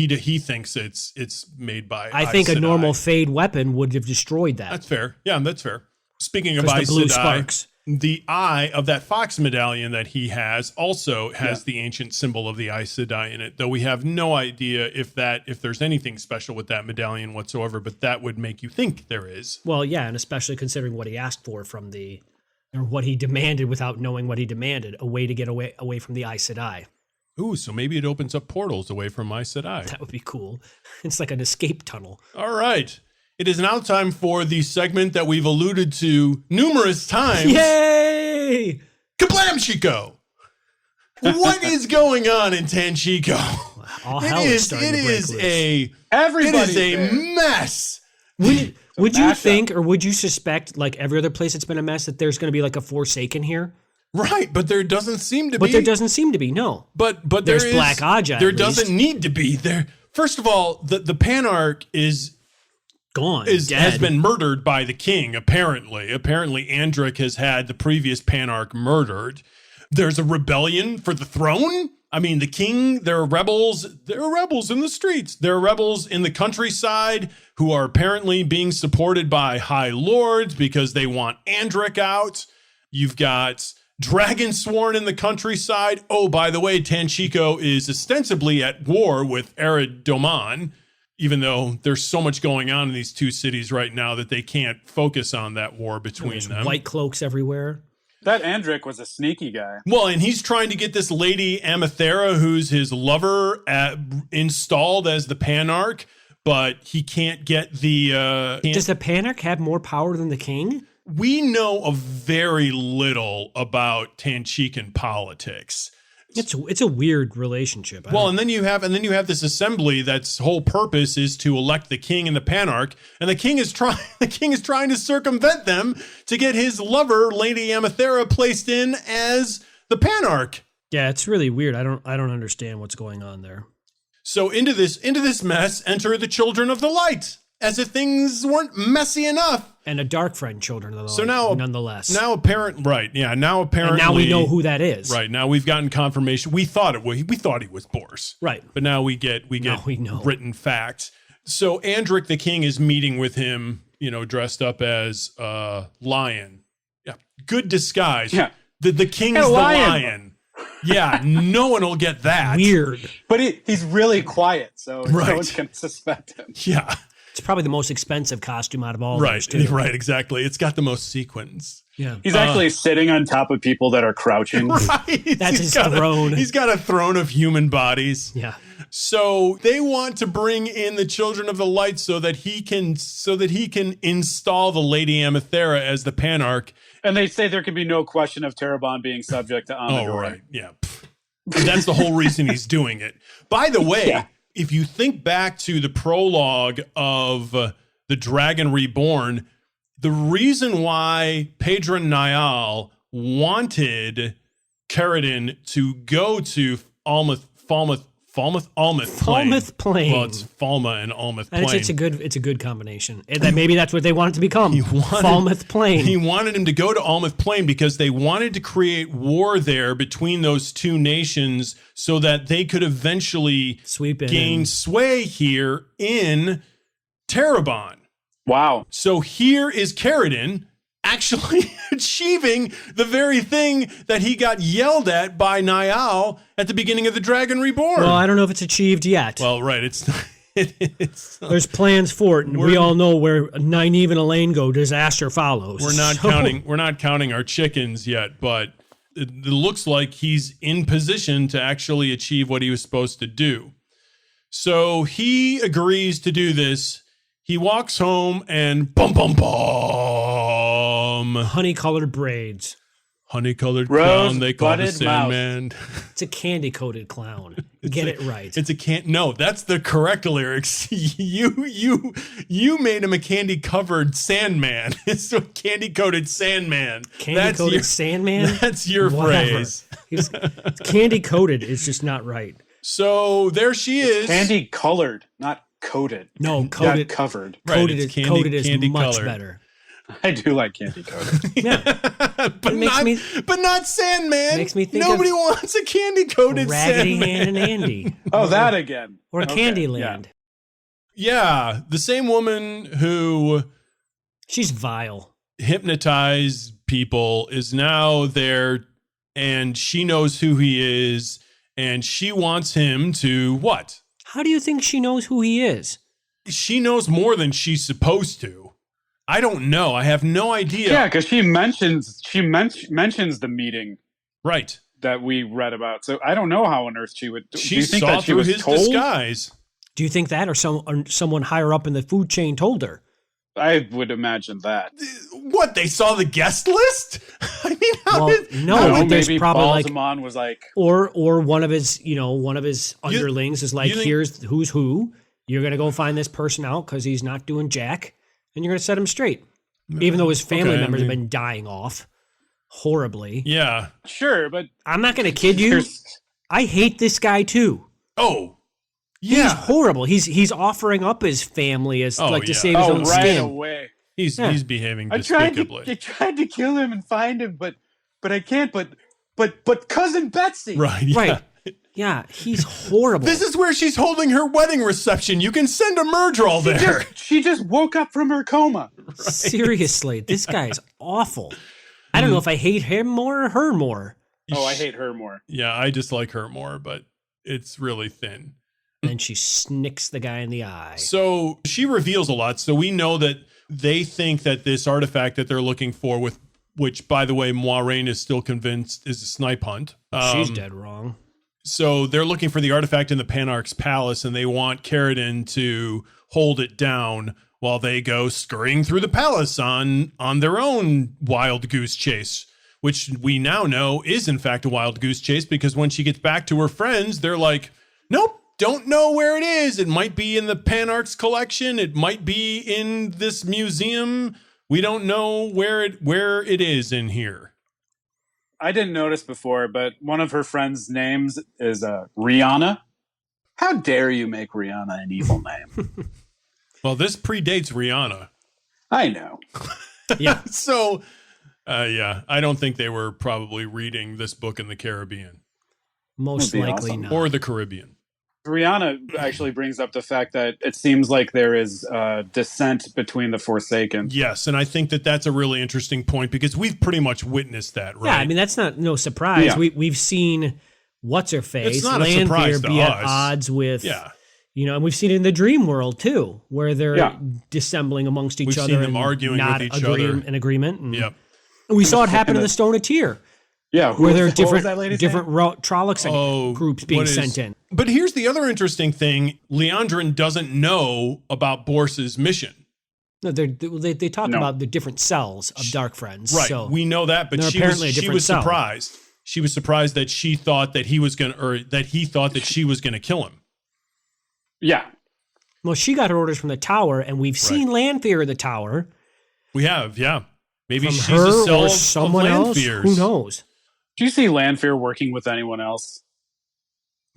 [SPEAKER 2] that he thinks it's made by.
[SPEAKER 1] I think
[SPEAKER 2] Aes
[SPEAKER 1] a normal
[SPEAKER 2] Sedai.
[SPEAKER 1] Fade weapon would have destroyed that.
[SPEAKER 2] That's fair. Yeah, that's fair. Speaking of
[SPEAKER 1] the
[SPEAKER 2] Aes
[SPEAKER 1] blue
[SPEAKER 2] Sedai,
[SPEAKER 1] sparks.
[SPEAKER 2] the eye of that fox medallion that he has also has the ancient symbol of the Aes Sedai in it, though we have no idea if there's anything special with that medallion whatsoever, but that would make you think there is.
[SPEAKER 1] Well, yeah, and especially considering what he asked for or what he demanded without knowing what he demanded, a way to get away from the Aes Sedai.
[SPEAKER 2] Ooh, so maybe it opens up portals away from Aes Sedai.
[SPEAKER 1] That would be cool. It's like an escape tunnel.
[SPEAKER 2] All right. It is now time for the segment that we've alluded to numerous times.
[SPEAKER 1] Yay!
[SPEAKER 2] Kablamchico! What is going on in Tanchico?
[SPEAKER 1] All hell is starting to break loose.
[SPEAKER 3] Everybody's
[SPEAKER 2] a mess.
[SPEAKER 1] Would you think, or would you suspect, like every other place that's been a mess, that there's going to be like a Forsaken here?
[SPEAKER 2] Right, but there doesn't seem to be.
[SPEAKER 1] But there doesn't seem to be, no.
[SPEAKER 2] But
[SPEAKER 1] there's Black Aja.
[SPEAKER 2] There doesn't need to be. There. First of all, the Panarch is
[SPEAKER 1] gone.
[SPEAKER 2] Has
[SPEAKER 1] dead.
[SPEAKER 2] been murdered by the king, apparently. Apparently, Andric has had the previous Panarch murdered. There's a rebellion for the throne. I mean, the king, there are rebels. There are rebels in the streets. There are rebels in the countryside who are apparently being supported by high lords because they want Andric out. You've got dragons sworn in the countryside. Oh, by the way, Tanchico is ostensibly at war with Arid Domon, even though there's so much going on in these two cities right now that they can't focus on that war between them.
[SPEAKER 1] White cloaks everywhere.
[SPEAKER 3] That Andric was a sneaky guy.
[SPEAKER 2] Well, and he's trying to get this lady Amathera, who's his lover, installed as the Panarch, but he can't get the...
[SPEAKER 1] Does the Panarch have more power than the king?
[SPEAKER 2] We know a very little about Tanchican politics.
[SPEAKER 1] It's a weird relationship.
[SPEAKER 2] Well, and then you have this assembly that's whole purpose is to elect the king and the Panarch, and the king is trying to circumvent them to get his lover, Lady Amathera, placed in as the Panarch.
[SPEAKER 1] Yeah, it's really weird. I don't understand what's going on there.
[SPEAKER 2] So into this mess enter the Children of the Light, as if things weren't messy enough.
[SPEAKER 1] And a dark friend, Children of the Light.
[SPEAKER 2] So now,
[SPEAKER 1] nonetheless,
[SPEAKER 2] now apparently,
[SPEAKER 1] and now we know who that is.
[SPEAKER 2] Right now, we've gotten confirmation. We thought he was Boris.
[SPEAKER 1] Right,
[SPEAKER 2] but now we get written fact. So Andric the king is meeting with him, dressed up as lion. Yeah, good disguise.
[SPEAKER 3] Yeah,
[SPEAKER 2] the king's the lion. Yeah, no one will get that.
[SPEAKER 1] Weird,
[SPEAKER 3] but he's really quiet, so no one's gonna suspect him.
[SPEAKER 2] Yeah.
[SPEAKER 1] It's probably the most expensive costume out of all
[SPEAKER 2] those,
[SPEAKER 1] too.
[SPEAKER 2] Right, exactly. It's got the most sequins.
[SPEAKER 1] Yeah.
[SPEAKER 3] He's actually sitting on top of people that are crouching.
[SPEAKER 2] Right.
[SPEAKER 1] That's his throne.
[SPEAKER 2] He's got a throne of human bodies.
[SPEAKER 1] Yeah.
[SPEAKER 2] So they want to bring in the Children of the Light so that he can install the Lady Amethera as the Panarch.
[SPEAKER 3] And they say there can be no question of Terabon being subject to Amador.
[SPEAKER 2] Oh, right. Yeah. And that's the whole reason he's doing it. By the way, if you think back to the prologue of The Dragon Reborn, the reason why Pedron Niall wanted Caridin to go to Falmouth Plain.
[SPEAKER 1] Plain.
[SPEAKER 2] Well, it's Falmouth and Almouth Plain.
[SPEAKER 1] It's a good combination. And that maybe that's what they want it to become. Falmouth Plain.
[SPEAKER 2] He wanted him to go to Almouth Plain because they wanted to create war there between those two nations so that they could eventually gain sway here in Terabon.
[SPEAKER 3] Wow.
[SPEAKER 2] So here is Caridin actually achieving the very thing that he got yelled at by Niall at the beginning of The Dragon Reborn.
[SPEAKER 1] Well, I don't know if it's achieved yet.
[SPEAKER 2] Well, right. It's
[SPEAKER 1] There's plans for it, and we all know where Nynaeve and Elaine go, disaster follows.
[SPEAKER 2] We're not counting our chickens yet, but it looks like he's in position to actually achieve what he was supposed to do. So he agrees to do this. He walks home and bum bum bum.
[SPEAKER 1] Honey-colored braids.
[SPEAKER 2] Honey-colored clown, they call the Sandman.
[SPEAKER 1] It's a candy-coated clown. Get it right.
[SPEAKER 2] It's no, that's the correct lyrics. You made him a candy-covered Sandman. It's a candy-coated Sandman.
[SPEAKER 1] Candy-coated Sandman?
[SPEAKER 2] That's your phrase.
[SPEAKER 1] Candy-coated is just not right.
[SPEAKER 2] So there she is.
[SPEAKER 3] Candy-colored, not coated.
[SPEAKER 1] No, coated.
[SPEAKER 3] Not covered.
[SPEAKER 2] Right,
[SPEAKER 1] coated is candy much
[SPEAKER 2] colored.
[SPEAKER 1] better.
[SPEAKER 3] I do like candy coated.
[SPEAKER 1] Yeah.
[SPEAKER 2] but not Sandman.
[SPEAKER 1] Makes me think
[SPEAKER 2] nobody wants a candy coated
[SPEAKER 1] Raggedy
[SPEAKER 2] Sandman.
[SPEAKER 1] Ann and Andy.
[SPEAKER 3] Oh, that again.
[SPEAKER 1] Or Candyland.
[SPEAKER 2] Yeah, the same woman who
[SPEAKER 1] she's vile.
[SPEAKER 2] Hypnotized people is now there, and she knows who he is, and she wants him to what?
[SPEAKER 1] How do you think she knows who he is?
[SPEAKER 2] She knows more than she's supposed to. I don't know. I have no idea.
[SPEAKER 3] Yeah, because she mentions the meeting,
[SPEAKER 2] right,
[SPEAKER 3] that we read about. So I don't know how on earth she would.
[SPEAKER 2] She saw through his disguise.
[SPEAKER 1] Do you think that, or someone higher up in the food chain told her?
[SPEAKER 3] I would imagine that.
[SPEAKER 2] What, they saw the guest list? I mean,
[SPEAKER 3] maybe Balsamon was like,
[SPEAKER 1] or one of his underlings is like, here's who's who. You're gonna go find this person out because he's not doing jack. And you're going to set him straight, even though his family members have been dying off horribly.
[SPEAKER 2] Yeah.
[SPEAKER 3] Sure, but
[SPEAKER 1] I'm not going to kid you. I hate this guy too.
[SPEAKER 2] Oh, yeah.
[SPEAKER 1] He's horrible. He's offering up his family to save his own skin.
[SPEAKER 3] Away.
[SPEAKER 2] He's behaving despicably.
[SPEAKER 3] I tried to kill him and find him, but I can't. But cousin Betsy.
[SPEAKER 2] Right. Yeah.
[SPEAKER 1] Right. Yeah, he's horrible.
[SPEAKER 2] This is where she's holding her wedding reception. You can send a Murdral there.
[SPEAKER 3] She just woke up from her coma.
[SPEAKER 1] Right. Seriously, this guy's awful. I don't know if I hate him more or her more.
[SPEAKER 3] Oh, I hate her more.
[SPEAKER 2] Yeah, I dislike her more, but it's really thin.
[SPEAKER 1] And she snicks the guy in the eye.
[SPEAKER 2] So she reveals a lot. So we know that they think that this artifact that they're looking for, which, by the way, Moiraine is still convinced is a snipe hunt.
[SPEAKER 1] She's dead wrong.
[SPEAKER 2] So they're looking for the artifact in the Panarch's palace, and they want Caridin to hold it down while they go scurrying through the palace on their own wild goose chase, which we now know is in fact a wild goose chase, because when she gets back to her friends, they're like, nope, don't know where it is. It might be in the Panarch's collection. It might be in this museum. We don't know where it is in here.
[SPEAKER 3] I didn't notice before, but one of her friends' names is Rihanna. How dare you make Rihanna an evil name?
[SPEAKER 2] Well, this predates Rihanna.
[SPEAKER 3] I know.
[SPEAKER 1] Yeah.
[SPEAKER 2] So, I don't think they were probably reading this book in the Caribbean.
[SPEAKER 1] Most likely not.
[SPEAKER 2] Or the Caribbean.
[SPEAKER 3] Rihanna actually brings up the fact that it seems like there is dissent between the Forsaken.
[SPEAKER 2] Yes, and I think that that's a really interesting point, because we've pretty much witnessed that, right?
[SPEAKER 1] Yeah, I mean, that's no surprise. Yeah. We've seen what's-her-face,
[SPEAKER 2] Lanfear,
[SPEAKER 1] be at odds with, and we've seen it in the dream world, too, where they're dissembling amongst each other.
[SPEAKER 2] We've seen them arguing with each other.
[SPEAKER 1] In agreement. And
[SPEAKER 2] yep.
[SPEAKER 1] we saw it happen in the Stone of Tyr.
[SPEAKER 3] Yeah,
[SPEAKER 1] where there are
[SPEAKER 3] what was that lady
[SPEAKER 1] different Trollocs groups being sent in.
[SPEAKER 2] But here's the other interesting thing. Leandrin doesn't know about Bors's mission.
[SPEAKER 1] No, they talk about the different cells of Dark Friends.
[SPEAKER 2] Right,
[SPEAKER 1] so
[SPEAKER 2] we know that, but she was surprised. She was surprised that she thought that he was going to, or that he thought that she was going to kill him.
[SPEAKER 3] Yeah.
[SPEAKER 1] Well, she got her orders from the tower, and we've seen Lanfear in the tower.
[SPEAKER 2] We have, yeah. Maybe
[SPEAKER 1] From
[SPEAKER 2] she's
[SPEAKER 1] her
[SPEAKER 2] a cell
[SPEAKER 1] or
[SPEAKER 2] of
[SPEAKER 1] someone else.
[SPEAKER 2] Lanfear's.
[SPEAKER 1] Who knows?
[SPEAKER 3] Do you see Lanfear working with anyone else?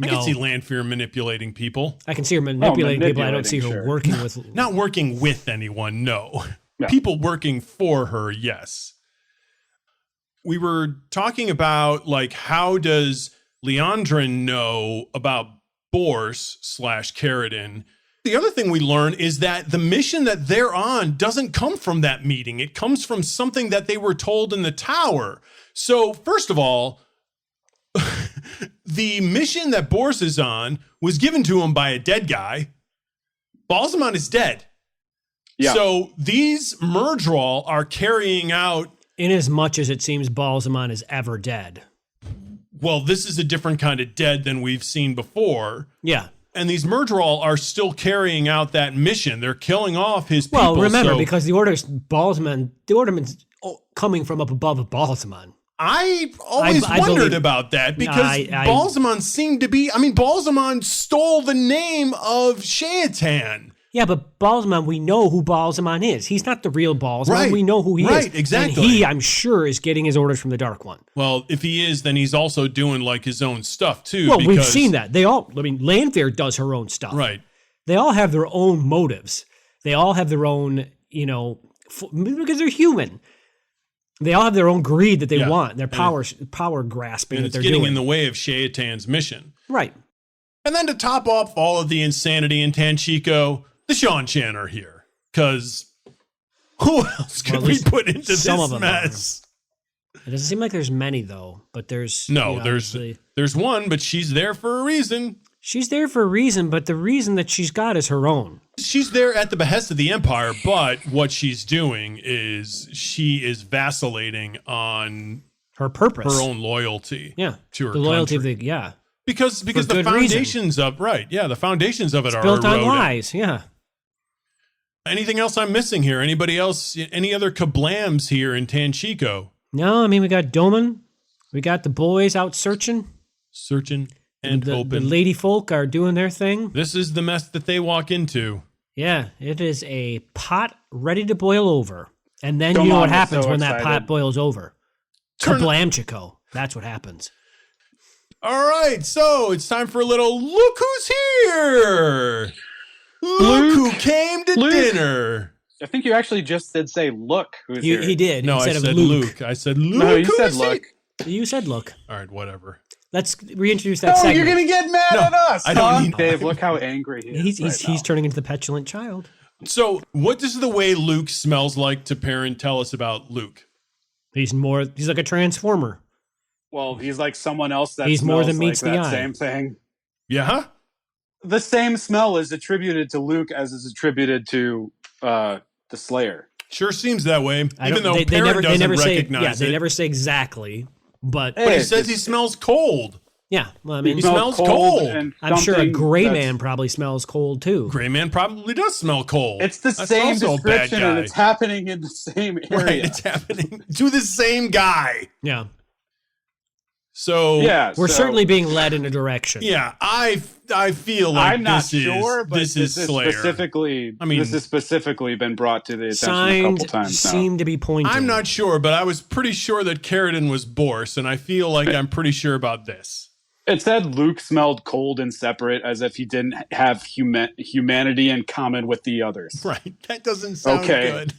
[SPEAKER 2] I can see Lanfear manipulating people.
[SPEAKER 1] I can see her manipulating people. I don't see her
[SPEAKER 3] sure.
[SPEAKER 1] working with.
[SPEAKER 2] Not working with anyone, no.
[SPEAKER 3] Yeah.
[SPEAKER 2] People working for her, yes. We were talking about, like, how does Leandrin know about Bors/Caridin? The other thing we learn is that the mission that they're on doesn't come from that meeting. It comes from something that they were told in the tower. So, first of all, the mission that Bors is on was given to him by a dead guy. Balsamon is dead. Yeah. So these Murdral are carrying out...
[SPEAKER 1] In as much as it seems Balsamon is ever dead.
[SPEAKER 2] Well, this is a different kind of dead than we've seen before.
[SPEAKER 1] Yeah.
[SPEAKER 2] And these Murdral are still carrying out that mission. They're killing off his people.
[SPEAKER 1] Well, remember, because the order's coming from up above Balsamon.
[SPEAKER 2] I always wondered about that because Balsamon seemed to be... I mean, Balsamon stole the name of Shaitan.
[SPEAKER 1] Yeah, but Balsamon, we know who Balsamon is. He's not the real Balsamon.
[SPEAKER 2] Right.
[SPEAKER 1] We know who he is.
[SPEAKER 2] Right, exactly.
[SPEAKER 1] And he, I'm sure, is getting his orders from the Dark One.
[SPEAKER 2] Well, if he is, then he's also doing, like, his own stuff, too.
[SPEAKER 1] Well, we've seen that. Lanfear does her own stuff.
[SPEAKER 2] Right.
[SPEAKER 1] They all have their own motives. They all have their own, because they're human. They all have their own greed that they want, their power grasping that they're doing.
[SPEAKER 2] It's getting in the way of Shaitan's mission.
[SPEAKER 1] Right.
[SPEAKER 2] And then to top off all of the insanity in Tanchico, the Seanchan are here. Because who else could we put into this mess?
[SPEAKER 1] It doesn't seem like there's many, though. But there's...
[SPEAKER 2] there's one, but she's there for a reason.
[SPEAKER 1] She's there for a reason, but the reason that she's got is her own.
[SPEAKER 2] She's there at the behest of the Empire, but what she's doing is she is vacillating on
[SPEAKER 1] her purpose,
[SPEAKER 2] her own loyalty.
[SPEAKER 1] Yeah,
[SPEAKER 2] to her
[SPEAKER 1] the loyalty
[SPEAKER 2] country.
[SPEAKER 1] of the
[SPEAKER 2] because the foundations of the foundations of it are
[SPEAKER 1] built on
[SPEAKER 2] eroded.
[SPEAKER 1] lies. Yeah.
[SPEAKER 2] Anything else I'm missing here? Anybody else? Any other kablams here in Tanchico?
[SPEAKER 1] No, I mean we got Domon, we got the boys out searching.
[SPEAKER 2] And
[SPEAKER 1] the lady folk are doing their thing.
[SPEAKER 2] This is the mess that they walk into.
[SPEAKER 1] Yeah, it is a pot ready to boil over. And then you know what happens when that pot boils over. Kablamchico. That's what happens.
[SPEAKER 2] All right, so it's time for a little look who's here. Look who came to dinner.
[SPEAKER 3] I think you actually just did say look who's here.
[SPEAKER 1] He did.
[SPEAKER 2] No, I said Luke. I said Luke.
[SPEAKER 3] No, you said look.
[SPEAKER 1] You said look.
[SPEAKER 2] All right, whatever.
[SPEAKER 1] Let's reintroduce that segment.
[SPEAKER 3] You're going to get mad at us.
[SPEAKER 2] I don't need
[SPEAKER 3] Dave, look how angry he is.
[SPEAKER 1] He's turning into the petulant child.
[SPEAKER 2] So, what does the way Luke smells like to Perrin tell us about Luke?
[SPEAKER 1] He's like a transformer.
[SPEAKER 3] Well, he's like someone else that
[SPEAKER 1] he's
[SPEAKER 3] smells
[SPEAKER 1] more than meets
[SPEAKER 3] like
[SPEAKER 1] the
[SPEAKER 3] that
[SPEAKER 1] eye.
[SPEAKER 3] Same thing.
[SPEAKER 2] Yeah?
[SPEAKER 3] The same smell is attributed to Luke as is attributed to the Slayer.
[SPEAKER 2] Sure seems that way. Even though Perrin doesn't recognize it.
[SPEAKER 1] They never say exactly. But
[SPEAKER 2] he says he smells cold.
[SPEAKER 1] Yeah, well, I mean,
[SPEAKER 2] he smells cold.
[SPEAKER 1] I'm sure a gray man probably smells cold too.
[SPEAKER 2] Gray man probably does smell cold.
[SPEAKER 3] It's the same description, and it's happening in the same area.
[SPEAKER 2] Right, it's happening to the same guy.
[SPEAKER 1] Yeah.
[SPEAKER 2] So
[SPEAKER 1] we're certainly being led in a direction.
[SPEAKER 2] Yeah, I feel like
[SPEAKER 3] I'm not sure, but this is
[SPEAKER 2] Slayer.
[SPEAKER 3] Specifically. I mean, this has specifically been brought to the attention a couple times now.
[SPEAKER 1] Seem to be pointing.
[SPEAKER 2] I'm not sure, but I was pretty sure that Caridin was Bors, and I feel like I'm pretty sure about this.
[SPEAKER 3] It said Luke smelled cold and separate, as if he didn't have humanity in common with the others.
[SPEAKER 2] Right, that doesn't sound good.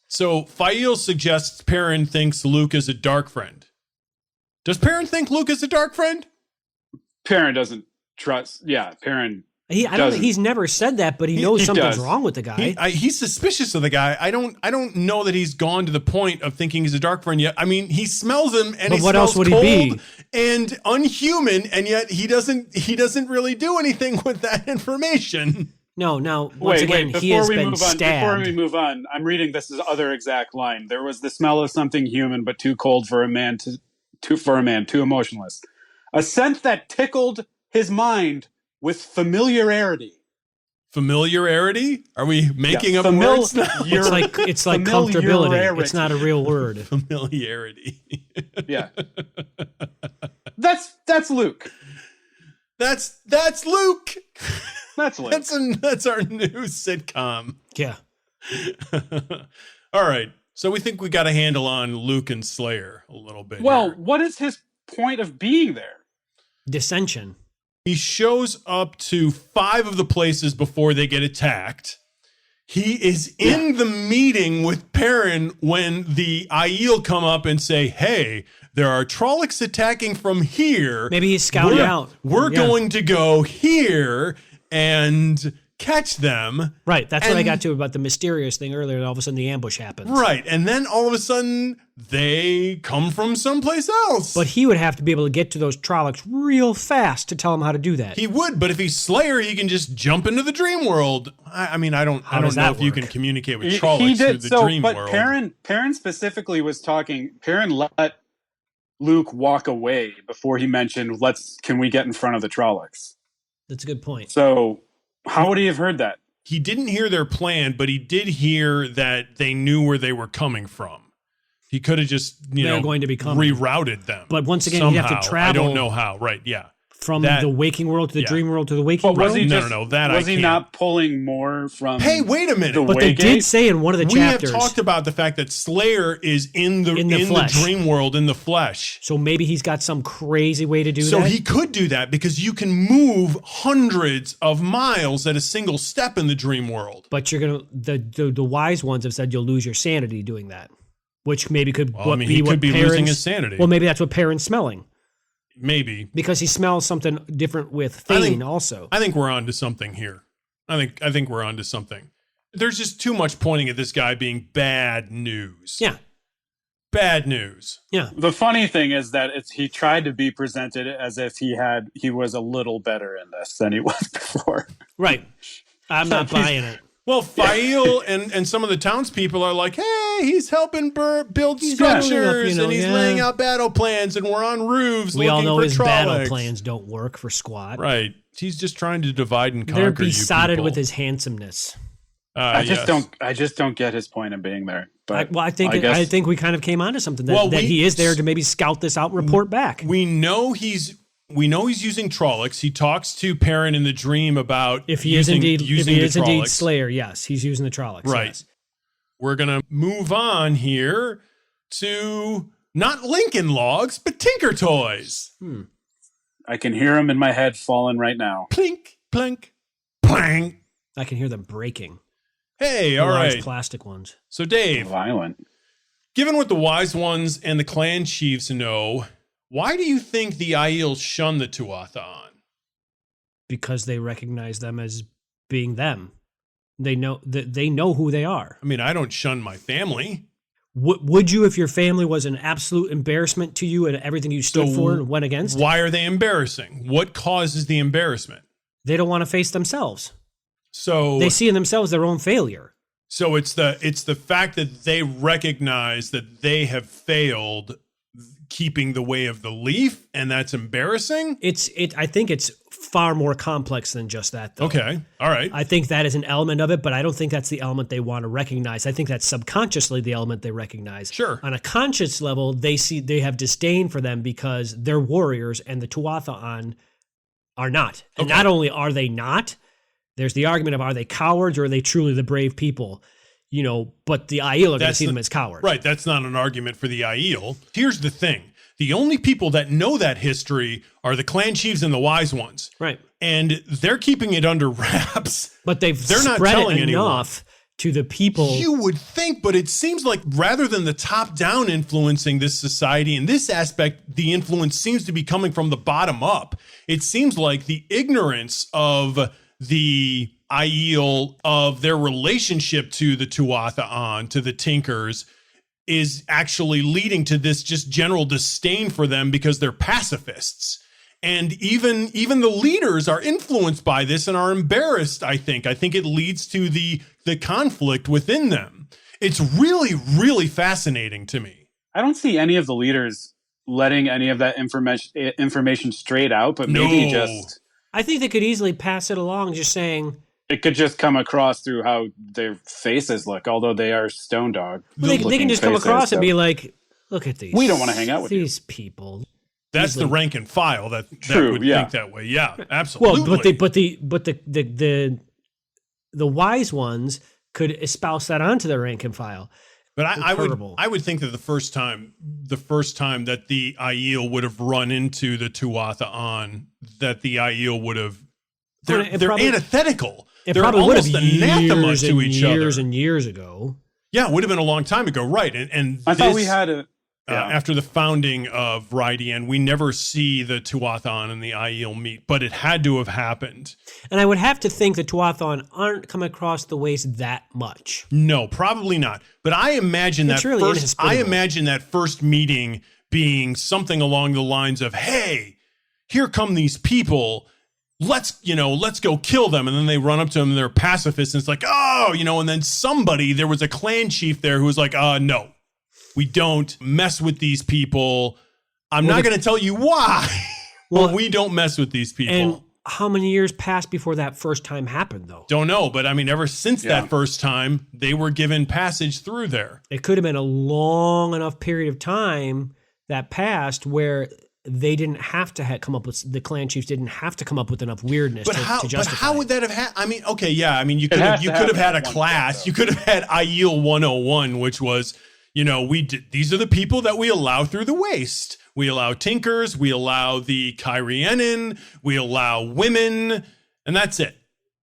[SPEAKER 2] So Fail suggests Perrin thinks Luke is a dark friend. Does Perrin think Luke is a dark friend?
[SPEAKER 3] Perrin doesn't trust. Yeah, Perrin.
[SPEAKER 1] He's never said that, but he knows something's wrong with the guy.
[SPEAKER 2] He's suspicious of the guy. I don't know that he's gone to the point of thinking he's a dark friend yet. I mean, he smells him, and he
[SPEAKER 1] what
[SPEAKER 2] smells
[SPEAKER 1] else would
[SPEAKER 2] cold
[SPEAKER 1] he be?
[SPEAKER 2] And unhuman, and yet he doesn't really do anything with that information.
[SPEAKER 1] No, now once again, he has been stabbed.
[SPEAKER 3] Before we move on, I'm reading this other exact line. There was the smell of something human, but too cold for a man for a man, too emotionless. A scent that tickled his mind with familiarity.
[SPEAKER 2] Familiarity? Are we making up words now?
[SPEAKER 1] It's like comfortability. It's not a real word.
[SPEAKER 2] Familiarity.
[SPEAKER 3] Yeah. That's Luke.
[SPEAKER 2] That's Luke.
[SPEAKER 3] That's Luke.
[SPEAKER 2] That's our new sitcom.
[SPEAKER 1] Yeah.
[SPEAKER 2] All right. So we think we got a handle on Luke and Slayer a little bit.
[SPEAKER 3] Well,
[SPEAKER 2] here.
[SPEAKER 3] what is his point of being there?
[SPEAKER 1] Dissension.
[SPEAKER 2] He shows up to 5 of the places before they get attacked. He is in the meeting with Perrin when the Aiel come up and say, hey, there are Trollocs attacking from here.
[SPEAKER 1] Maybe he's scouting out.
[SPEAKER 2] We're going to go here and catch them.
[SPEAKER 1] Right. That's what I got to about the mysterious thing earlier. And all of a sudden the ambush happens.
[SPEAKER 2] Right. And then all of a sudden they come from someplace else.
[SPEAKER 1] But he would have to be able to get to those Trollocs real fast to tell them how to do that.
[SPEAKER 2] He would, but if he's Slayer, he can just jump into the dream world. I mean, I don't know if you can communicate with Trollocs through the dream world.
[SPEAKER 3] Perrin specifically was talking. Perrin let Luke walk away before he mentioned, can we get in front of the Trollocs?
[SPEAKER 1] That's a good point.
[SPEAKER 3] So how would he have heard that?
[SPEAKER 2] He didn't hear their plan, but he did hear that they knew where they were coming from. He could have just,
[SPEAKER 1] going to be coming.
[SPEAKER 2] rerouted them.
[SPEAKER 1] But once again,
[SPEAKER 2] somehow.
[SPEAKER 1] you have to travel.
[SPEAKER 2] I don't know how. Right, yeah.
[SPEAKER 1] From the waking world to the dream world to the waking world?
[SPEAKER 3] Was he not pulling more from
[SPEAKER 2] Hey, wait a minute.
[SPEAKER 1] But they did say in one of the chapters.
[SPEAKER 2] We have talked about the fact that Slayer is in the dream world, in the flesh.
[SPEAKER 1] So maybe he's got some crazy way to do that?
[SPEAKER 2] So he could do that because you can move hundreds of miles at a single step in the dream world.
[SPEAKER 1] But you're going to, the wise ones have said you'll lose your sanity doing that. Which maybe could
[SPEAKER 2] he could be losing his sanity.
[SPEAKER 1] Well, maybe that's what Perrin's smelling.
[SPEAKER 2] Maybe.
[SPEAKER 1] Because he smells something different with Thane also.
[SPEAKER 2] I think we're on to something here. I think we're on to something. There's just too much pointing at this guy being bad news.
[SPEAKER 1] Yeah.
[SPEAKER 2] Bad news.
[SPEAKER 1] Yeah.
[SPEAKER 3] The funny thing is that he tried to be presented as if he was a little better in this than he was before.
[SPEAKER 1] Right. I'm not buying it.
[SPEAKER 2] Well, Fail and some of the townspeople are like, hey, he's helping build structures and he's laying out battle plans and we're on roofs
[SPEAKER 1] we
[SPEAKER 2] looking
[SPEAKER 1] all know
[SPEAKER 2] for
[SPEAKER 1] his
[SPEAKER 2] Trollocs.
[SPEAKER 1] Battle plans don't work for squat.
[SPEAKER 2] Right. He's just trying to divide and conquer.
[SPEAKER 1] They're besotted with his handsomeness.
[SPEAKER 3] I just don't get his point of being there. But
[SPEAKER 1] I think we kind of came onto something that he is there to maybe scout this out and report back.
[SPEAKER 2] We know he's using Trollocs. He talks to Perrin in the dream about
[SPEAKER 1] if he is indeed Slayer. Yes, he's using the Trollocs.
[SPEAKER 2] Right.
[SPEAKER 1] Yes.
[SPEAKER 2] We're gonna move on here to not Lincoln Logs, but Tinker Toys.
[SPEAKER 3] I can hear them in my head falling right now.
[SPEAKER 2] Plink, plink, plang.
[SPEAKER 1] I can hear them breaking.
[SPEAKER 2] Hey, all right.
[SPEAKER 1] Plastic ones.
[SPEAKER 2] So, Dave,
[SPEAKER 3] violent.
[SPEAKER 2] Given what the wise ones and the clan chiefs know, why do you think the Aiel shun the Tuatha?
[SPEAKER 1] Because they recognize them as being them. They know who they are.
[SPEAKER 2] I mean, I don't shun my family.
[SPEAKER 1] Would you if your family was an absolute embarrassment to you and everything you stood for and went against?
[SPEAKER 2] Why are they embarrassing? What causes the embarrassment?
[SPEAKER 1] They don't want to face themselves.
[SPEAKER 2] So
[SPEAKER 1] they see in themselves their own failure.
[SPEAKER 2] So it's the fact that they recognize that they have failed keeping the way of the leaf, and that's embarrassing.
[SPEAKER 1] I think it's far more complex than just that, though.
[SPEAKER 2] Okay. All right.
[SPEAKER 1] I think that is an element of it, but I don't think that's the element they want to recognize. I think that's subconsciously the element they recognize.
[SPEAKER 2] Sure.
[SPEAKER 1] On a conscious level, they have disdain for them because they're warriors and the Tuatha are not. And not only are they not, there's the argument of are they cowards or are they truly the brave people? But the Aiel are going to see them as cowards.
[SPEAKER 2] Right. That's not an argument for the Aiel. Here's the thing. The only people that know that history are the clan chiefs and the wise ones.
[SPEAKER 1] Right.
[SPEAKER 2] And they're keeping it under wraps.
[SPEAKER 1] But they're not telling it enough to the people.
[SPEAKER 2] You would think, but it seems like rather than the top-down influencing this society, in this aspect, the influence seems to be coming from the bottom up. It seems like the ignorance of the Aiel, of their relationship to the Tuatha, to the Tinkers, is actually leading to this just general disdain for them because they're pacifists. And even the leaders are influenced by this and are embarrassed, I think. I think it leads to the conflict within them. It's really, really fascinating to me.
[SPEAKER 3] I don't see any of the leaders letting any of that information straight out, but maybe just
[SPEAKER 1] I think they could easily pass it along, just saying
[SPEAKER 3] it could just come across through how their faces look, although they are stone dog.
[SPEAKER 1] They can just come across and be like, "Look at these.
[SPEAKER 3] We don't want to hang out with
[SPEAKER 1] these people."
[SPEAKER 2] That's the rank and file that would think that way. Yeah, absolutely.
[SPEAKER 1] Well, the wise ones could espouse that onto the rank and file.
[SPEAKER 2] But I would think that the first time that the Aiel would have run into the Tuatha on, that the Aiel would have they're antithetical. They're almost anathema to each other.
[SPEAKER 1] Years and years ago.
[SPEAKER 2] Yeah, it would have been a long time ago, right? And
[SPEAKER 3] I thought we had a. Yeah.
[SPEAKER 2] After the founding of Rhydian, we never see the Tuatha and the Aiel meet, but it had to have happened.
[SPEAKER 1] And I would have to think the Tuatha aren't coming across the waste that much.
[SPEAKER 2] No, probably not. But I imagine that first meeting being something along the lines of, "Hey, here come these people. Let's go kill them." And then they run up to them and they're pacifists, and it's like, "Oh, and then there was a clan chief there who was like, no. We don't mess with these people. I'm not going to tell you why, but we don't mess with these people."
[SPEAKER 1] And how many years passed before that first time happened, though?
[SPEAKER 2] Don't know, but I mean, ever since that first time, they were given passage through there.
[SPEAKER 1] It could have been a long enough period of time that passed where they didn't have to come up with, the clan chiefs didn't have to come up with enough weirdness to justify. But
[SPEAKER 2] how would that have happened? I mean, okay, yeah, I mean, you could have had a class. You could have had Aiel 101, which was, these are the people that we allow through the waste. We allow tinkers, we allow the Kyrianin, we allow women, and that's it.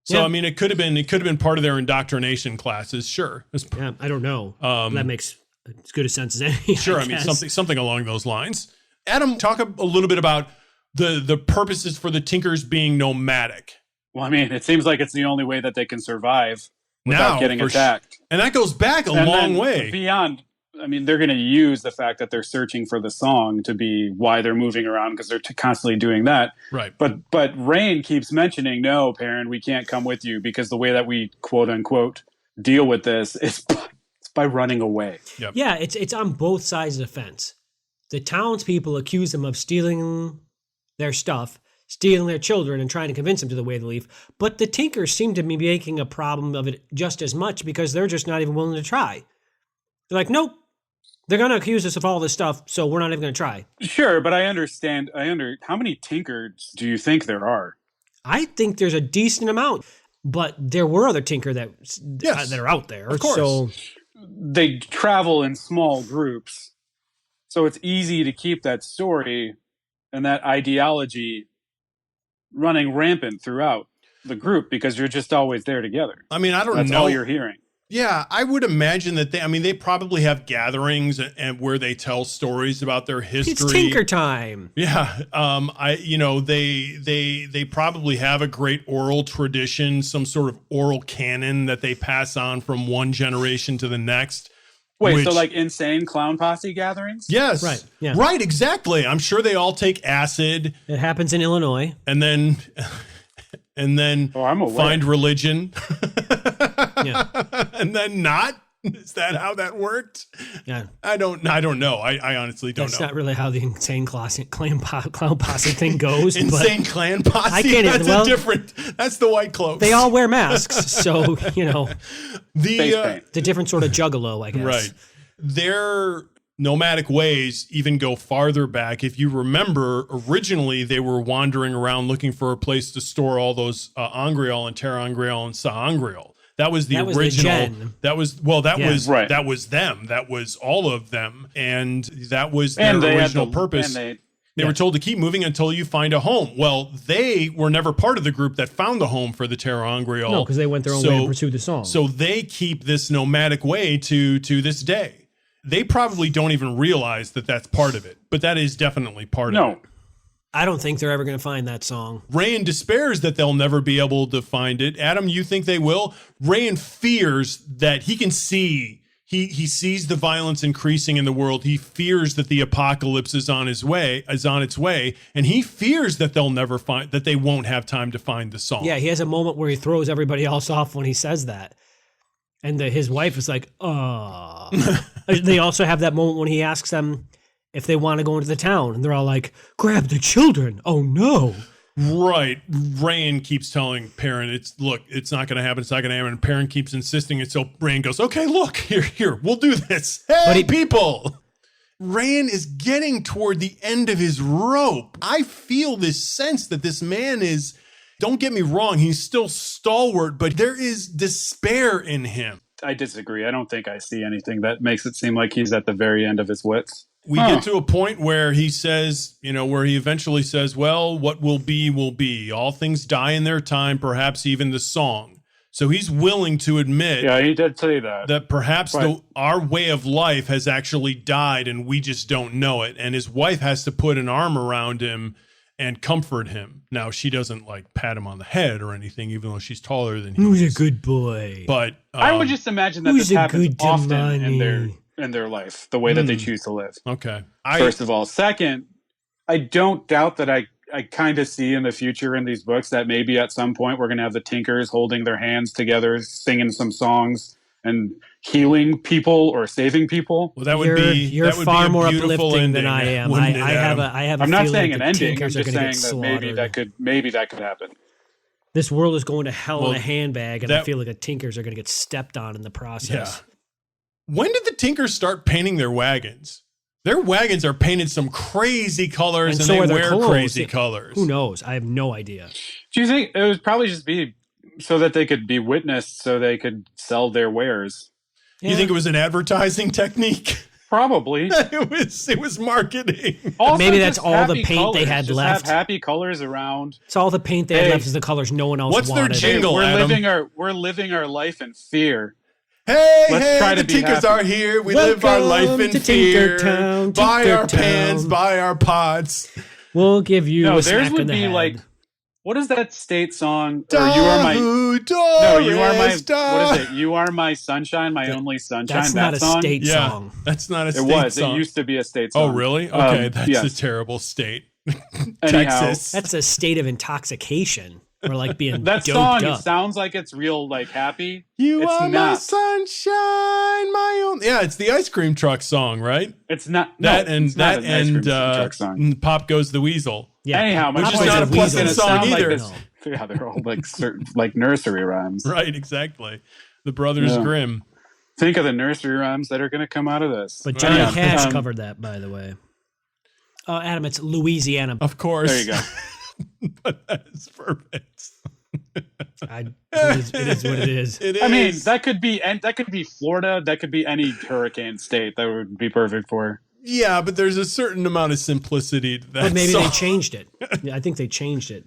[SPEAKER 2] So I mean, it could have been part of their indoctrination classes. Sure.
[SPEAKER 1] Yeah, I don't know. That makes as good a sense as any.
[SPEAKER 2] Sure, I mean something along those lines. Adam, talk a little bit about the purposes for the tinkers being nomadic.
[SPEAKER 3] Well, I mean, it seems like it's the only way that they can survive without getting attacked.
[SPEAKER 2] And that goes back a long way.
[SPEAKER 3] Beyond. I mean, they're going to use the fact that they're searching for the song to be why they're moving around, because they're constantly doing that.
[SPEAKER 2] Right.
[SPEAKER 3] But Rain keeps mentioning, "No, Perrin, we can't come with you," because the way that we quote unquote deal with this is by running away.
[SPEAKER 2] Yep.
[SPEAKER 1] Yeah, it's on both sides of the fence. The townspeople accuse them of stealing their stuff, stealing their children, and trying to convince them to the way they leave. But the tinkers seem to be making a problem of it just as much, because they're just not even willing to try. They're like, "Nope. They're going to accuse us of all this stuff, so we're not even going to try."
[SPEAKER 3] Sure, but I understand. How many tinkers do you think there are?
[SPEAKER 1] I think there's a decent amount, but there were other tinker that are out there.
[SPEAKER 2] Of course.
[SPEAKER 1] So
[SPEAKER 3] they travel in small groups, so it's easy to keep that story and that ideology running rampant throughout the group, because you're just always there together.
[SPEAKER 2] I mean, I don't know.
[SPEAKER 3] That's all you're hearing.
[SPEAKER 2] Yeah, I would imagine that they probably have gatherings and where they tell stories about their history.
[SPEAKER 1] It's tinker time.
[SPEAKER 2] Yeah, they probably have a great oral tradition, some sort of oral canon that they pass on from one generation to the next.
[SPEAKER 3] Wait, so like insane clown posse gatherings?
[SPEAKER 2] Yes,
[SPEAKER 1] right. Yeah,
[SPEAKER 2] right. Exactly. I'm sure they all take acid.
[SPEAKER 1] It happens in Illinois,
[SPEAKER 2] and then find religion.
[SPEAKER 1] Yeah.
[SPEAKER 2] And then not? Is that how that worked?
[SPEAKER 1] Yeah.
[SPEAKER 2] I don't know. I honestly don't know.
[SPEAKER 1] That's not really how the insane clown posse thing goes.
[SPEAKER 2] Insane clan posse?
[SPEAKER 1] I can't
[SPEAKER 2] that's the white cloaks.
[SPEAKER 1] They all wear masks, so,
[SPEAKER 3] the
[SPEAKER 1] different sort of juggalo, I guess.
[SPEAKER 2] Right. Their nomadic ways even go farther back. If you remember, originally they were wandering around looking for a place to store all those Angreal and Terangreal and Saangreal. That was the original. That was them. That was all of them, and that was their original purpose. They were told to keep moving until you find a home. Well, they were never part of the group that found the home for the Terangreal.
[SPEAKER 1] No, because they went their own way and pursued the song.
[SPEAKER 2] So they keep this nomadic way to this day. They probably don't even realize that that's part of it, but that is definitely part of it.
[SPEAKER 1] I don't think they're ever going to find that song.
[SPEAKER 2] Rayan despairs that they'll never be able to find it. Adam, you think they will? Rayan fears that he can see. He sees the violence increasing in the world. He fears that the apocalypse is on its way, and he fears that they won't have time to find the song.
[SPEAKER 1] Yeah, he has a moment where he throws everybody else off when he says that. And his wife is like, "Oh." They also have that moment when he asks them if they want to go into the town. And they're all like, grab the children. Oh, no.
[SPEAKER 2] Right. Rand keeps telling Perrin, it's not going to happen. It's not going to happen. And Perrin keeps insisting. And so Rand goes, okay, look, here, we'll do this. Hey, people. Rand is getting toward the end of his rope. I feel this sense that this man is, don't get me wrong, he's still stalwart, but there is despair in him.
[SPEAKER 3] I disagree. I don't think I see anything that makes it seem like he's at the very end of his wits.
[SPEAKER 2] We get to a point where he says, where he eventually says, well, what will be, will be. All things die in their time, perhaps even the song. So he's willing to admit,
[SPEAKER 3] yeah, he did say that
[SPEAKER 2] perhaps our way of life has actually died and we just don't know it. And his wife has to put an arm around him and comfort him. Now, she doesn't like pat him on the head or anything, even though she's taller than he is.
[SPEAKER 1] Who's a good boy?
[SPEAKER 2] But
[SPEAKER 3] I would just imagine that this happens often in their life, the way that they choose to live.
[SPEAKER 2] Okay.
[SPEAKER 3] First of all. Second, I don't doubt that I kind of see in the future in these books that maybe at some point we're going to have the Tinkers holding their hands together, singing some songs and healing people or saving people.
[SPEAKER 2] Well, that would
[SPEAKER 1] you're far more uplifting
[SPEAKER 2] ending,
[SPEAKER 1] than I am. I have a
[SPEAKER 3] I'm not
[SPEAKER 1] feeling
[SPEAKER 3] saying an ending.
[SPEAKER 1] Tinkers
[SPEAKER 3] I'm just saying that maybe that could happen.
[SPEAKER 1] This world is going to hell in a handbag, and I feel like the Tinkers are going to get stepped on in the process.
[SPEAKER 2] Yeah. When did the Tinkers start painting their wagons? Their wagons are painted some crazy colors, and
[SPEAKER 1] so
[SPEAKER 2] they wear
[SPEAKER 1] clothes.
[SPEAKER 2] Crazy colors.
[SPEAKER 1] Who knows? I have no idea.
[SPEAKER 3] Do you think it would probably just be so that they could be witnessed, so they could sell their wares?
[SPEAKER 2] Yeah. You think it was an advertising technique?
[SPEAKER 3] Probably.
[SPEAKER 2] It was marketing.
[SPEAKER 1] Also, maybe that's all the paint
[SPEAKER 3] colors.
[SPEAKER 1] they had
[SPEAKER 3] just
[SPEAKER 1] left.
[SPEAKER 3] Have happy colors around.
[SPEAKER 1] It's all the paint they had left is the colors no one else
[SPEAKER 2] wanted.
[SPEAKER 1] What's
[SPEAKER 2] their jingle,
[SPEAKER 3] we're living our life in fear.
[SPEAKER 2] Let's try the Tinkers are here. We live our life in fear.
[SPEAKER 1] Tinkertown,
[SPEAKER 2] buy our pans, buy our pots.
[SPEAKER 1] We'll give you a
[SPEAKER 3] theirs
[SPEAKER 1] smack
[SPEAKER 3] would
[SPEAKER 1] in the
[SPEAKER 3] be
[SPEAKER 1] head.
[SPEAKER 3] like, what is that state song?
[SPEAKER 2] You are my.
[SPEAKER 3] What is it? You are my sunshine, my only sunshine.
[SPEAKER 1] That's not a
[SPEAKER 3] song?
[SPEAKER 1] state song.
[SPEAKER 2] That's not a state song.
[SPEAKER 3] It used to be a state song.
[SPEAKER 2] Oh, really? Okay, that's a terrible state. Texas.
[SPEAKER 1] That's a state of intoxication. Or like being
[SPEAKER 3] that
[SPEAKER 1] doped
[SPEAKER 3] song,
[SPEAKER 1] up.
[SPEAKER 3] It sounds like it's real, like happy.
[SPEAKER 2] You are my sunshine, my own. Yeah, it's the ice cream truck song, right?
[SPEAKER 3] It's not
[SPEAKER 2] that
[SPEAKER 3] no,
[SPEAKER 2] and
[SPEAKER 3] it's not
[SPEAKER 2] and
[SPEAKER 3] truck song.
[SPEAKER 2] Pop Goes the Weasel.
[SPEAKER 1] Yeah,
[SPEAKER 3] anyhow,
[SPEAKER 2] which is not a pleasant song either.
[SPEAKER 3] Yeah, they're all like certain, like nursery rhymes.
[SPEAKER 2] Right, exactly. The Brothers Grimm.
[SPEAKER 3] Think of the nursery rhymes that are going to come out of this.
[SPEAKER 1] But Johnny Cash covered that, by the way. Adam, it's Louisiana.
[SPEAKER 2] Of course.
[SPEAKER 3] There you go.
[SPEAKER 2] But that's perfect.
[SPEAKER 1] It is what it is.
[SPEAKER 3] I mean, that could be Florida. That could be any hurricane state that would be perfect for.
[SPEAKER 2] Yeah, but there's a certain amount of simplicity to that.
[SPEAKER 1] But maybe they changed it. I think they changed it.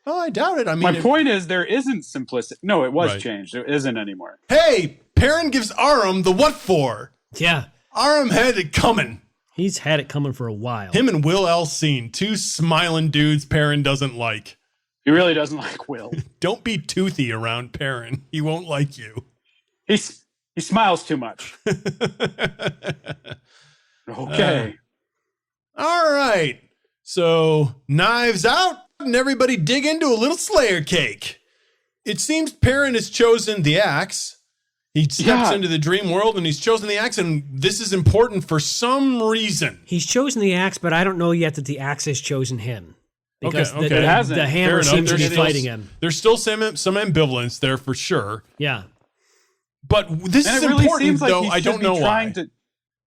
[SPEAKER 2] Oh, I doubt it. I mean,
[SPEAKER 3] my point is there isn't simplicity. No, it was changed. It isn't anymore.
[SPEAKER 2] Hey, Perrin gives Aram the what for?
[SPEAKER 1] Yeah.
[SPEAKER 2] Aram had it coming.
[SPEAKER 1] He's had it coming for a while.
[SPEAKER 2] Him and Will Elsine, two smiling dudes Perrin doesn't like.
[SPEAKER 3] He really doesn't like Will.
[SPEAKER 2] Don't be toothy around Perrin. He won't like you.
[SPEAKER 3] He smiles too much. Okay.
[SPEAKER 2] All right. So, knives out, and everybody dig into a little Slayer cake. It seems Perrin has chosen the axe. He steps into the dream world and he's chosen the axe, and this is important for some reason.
[SPEAKER 1] He's chosen the axe, but I don't know yet that the axe has chosen him. Because
[SPEAKER 2] okay.
[SPEAKER 1] The hammer seems to be fighting him.
[SPEAKER 2] There's still some ambivalence there for sure.
[SPEAKER 1] Yeah.
[SPEAKER 2] But this is
[SPEAKER 3] really
[SPEAKER 2] important,
[SPEAKER 3] like
[SPEAKER 2] though. I don't know why.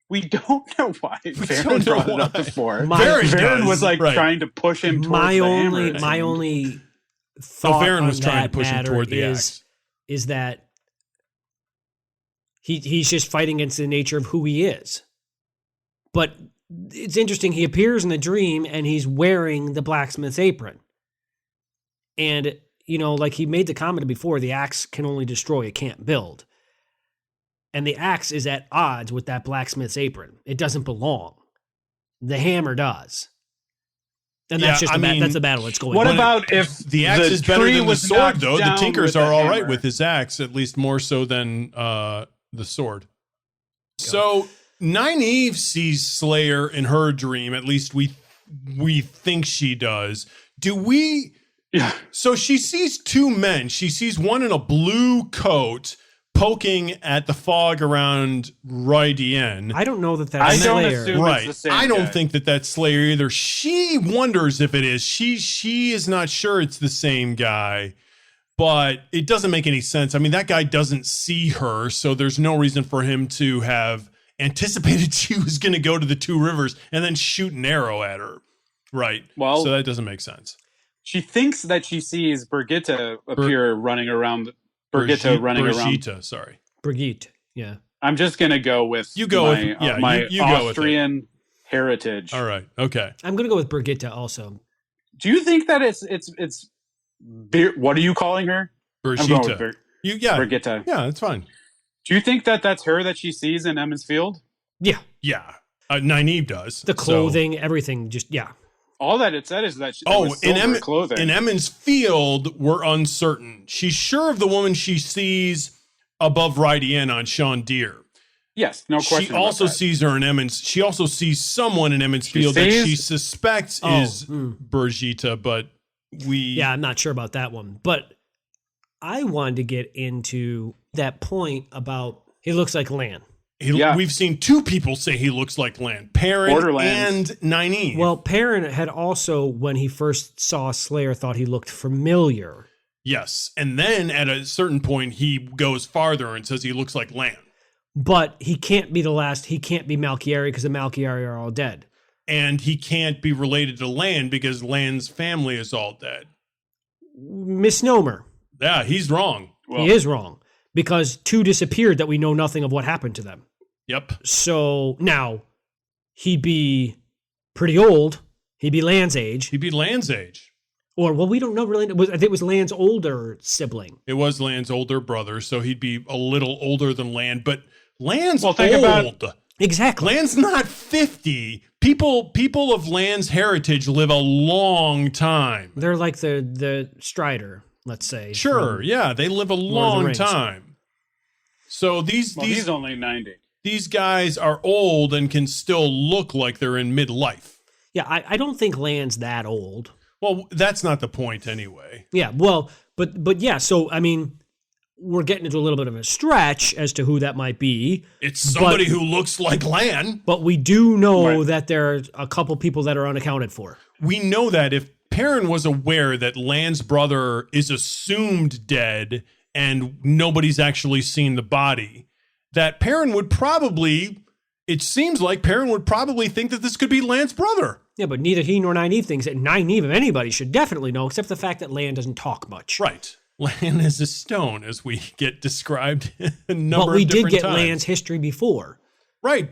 [SPEAKER 3] We don't know why. Varen brought it up before.
[SPEAKER 2] Varen
[SPEAKER 3] was like trying to push him towards
[SPEAKER 1] my
[SPEAKER 3] the
[SPEAKER 1] only
[SPEAKER 3] hammer.
[SPEAKER 1] My only thought
[SPEAKER 2] Varen was
[SPEAKER 1] on
[SPEAKER 2] trying
[SPEAKER 1] that
[SPEAKER 2] to push him toward the axe.
[SPEAKER 1] Is that he's just fighting against the nature of who he is. But it's interesting. He appears in the dream and he's wearing the blacksmith's apron. And, like he made the comment before, the axe can only destroy, it can't build. And the axe is at odds with that blacksmith's apron. It doesn't belong. The hammer does. And that's that's the battle that's going on.
[SPEAKER 3] What about if
[SPEAKER 2] the axe is better than the sword, though? The Tinkers are all right with this axe, at least more so than the sword. So Nynaeve sees Slayer in her dream. At least we think she does. Do we?
[SPEAKER 3] Yeah.
[SPEAKER 2] So she sees two men. She sees one in a blue coat poking at the fog around Rydien.
[SPEAKER 1] I don't know that that's
[SPEAKER 3] I don't
[SPEAKER 1] Slayer.
[SPEAKER 3] assume
[SPEAKER 2] Right.
[SPEAKER 3] it's the same
[SPEAKER 2] I don't
[SPEAKER 3] guy.
[SPEAKER 2] think that that's Slayer either. She wonders if it is. She is not sure it's the same guy, but it doesn't make any sense. I mean, that guy doesn't see her, so there's no reason for him to have anticipated she was going to go to the Two Rivers and then shoot an arrow at her. Right.
[SPEAKER 3] Well,
[SPEAKER 2] so that doesn't make sense.
[SPEAKER 3] She thinks that she sees Brigitte appear running around.
[SPEAKER 2] Brigitte, sorry.
[SPEAKER 1] Brigitte, yeah.
[SPEAKER 3] I'm just gonna go with
[SPEAKER 2] You go
[SPEAKER 3] my,
[SPEAKER 2] with- yeah,
[SPEAKER 3] my
[SPEAKER 2] you go with
[SPEAKER 3] Austrian heritage.
[SPEAKER 2] All right. Okay.
[SPEAKER 1] I'm going to go with Brigitte also.
[SPEAKER 3] Do you think that it's what are you calling her? I'm going with
[SPEAKER 2] Brigitte. Yeah.
[SPEAKER 3] Brigitte.
[SPEAKER 2] Yeah, that's fine.
[SPEAKER 3] Do you think that that's her that she sees in Emmons Field?
[SPEAKER 1] Yeah.
[SPEAKER 2] Yeah. Nynaeve does.
[SPEAKER 1] The clothing, everything, just, yeah.
[SPEAKER 3] All that it said is that it
[SPEAKER 2] Oh,
[SPEAKER 3] was silver clothing.
[SPEAKER 2] in Emmons Field, we're uncertain. She's sure of the woman she sees above Rydien on Sean Deere.
[SPEAKER 3] Yes, no question.
[SPEAKER 2] She also
[SPEAKER 3] about that.
[SPEAKER 2] sees her in Emmons. She also sees someone in Emmons Field that
[SPEAKER 3] sees-
[SPEAKER 2] she suspects is Brigitte, but
[SPEAKER 1] Yeah, I'm not sure about that one. But I wanted to get into that point about he looks like Lan.
[SPEAKER 3] Yeah.
[SPEAKER 2] We've seen two people say he looks like Lan, Perrin
[SPEAKER 3] Borderlands.
[SPEAKER 2] and Nynaeve.
[SPEAKER 1] Well, Perrin had also, when he first saw Slayer, thought he looked familiar.
[SPEAKER 2] yes. And then at a certain point, he goes farther and says he looks like Lan.
[SPEAKER 1] But he can't be the last. He can't be Malchieri because the Malchieri are all dead.
[SPEAKER 2] And he can't be related to Lan because Lan's family is all dead.
[SPEAKER 1] Misnomer.
[SPEAKER 2] Yeah, he's wrong.
[SPEAKER 3] Well,
[SPEAKER 1] He is wrong because two disappeared that we know nothing of what happened to them.
[SPEAKER 2] Yep.
[SPEAKER 1] So now he'd be pretty old. He'd be Lan's age.
[SPEAKER 2] He'd be Lan's age.
[SPEAKER 1] Or, well, we don't know really. I think it was Lan's older sibling.
[SPEAKER 2] It was Lan's older brother, so he'd be a little older than Lan. But Lan's
[SPEAKER 3] think
[SPEAKER 2] old.
[SPEAKER 3] about-
[SPEAKER 1] Exactly.
[SPEAKER 2] Lan's not 50. People of Lan's heritage live a long time.
[SPEAKER 1] They're like the Strider, let's say.
[SPEAKER 2] Sure, yeah, they live a long
[SPEAKER 1] Rings.
[SPEAKER 2] time. So
[SPEAKER 3] he's only 90.
[SPEAKER 2] these guys are old and can still look like they're in midlife.
[SPEAKER 1] Yeah, I don't think Lan's that old.
[SPEAKER 2] Well, that's not the point anyway.
[SPEAKER 1] Yeah, well, but yeah, so I mean, we're getting into a little bit of a stretch as to who that might be.
[SPEAKER 2] It's somebody who looks like Lan.
[SPEAKER 1] But we do know
[SPEAKER 3] Right.
[SPEAKER 1] that there are a couple people that are unaccounted for.
[SPEAKER 2] We know that if Perrin was aware that Lan's brother is assumed dead and nobody's actually seen the body, that Perrin would probably, it seems like Perrin would probably think that this could be Lan's brother.
[SPEAKER 1] Yeah, but neither he nor Nynaeve thinks that Nynaeve of anybody should definitely know, except the fact that Lan doesn't talk much.
[SPEAKER 2] Right. Lan is a stone, as we get described a number
[SPEAKER 1] But we
[SPEAKER 2] of
[SPEAKER 1] did
[SPEAKER 2] different
[SPEAKER 1] get
[SPEAKER 2] times.
[SPEAKER 1] Lan's history before.
[SPEAKER 2] Right.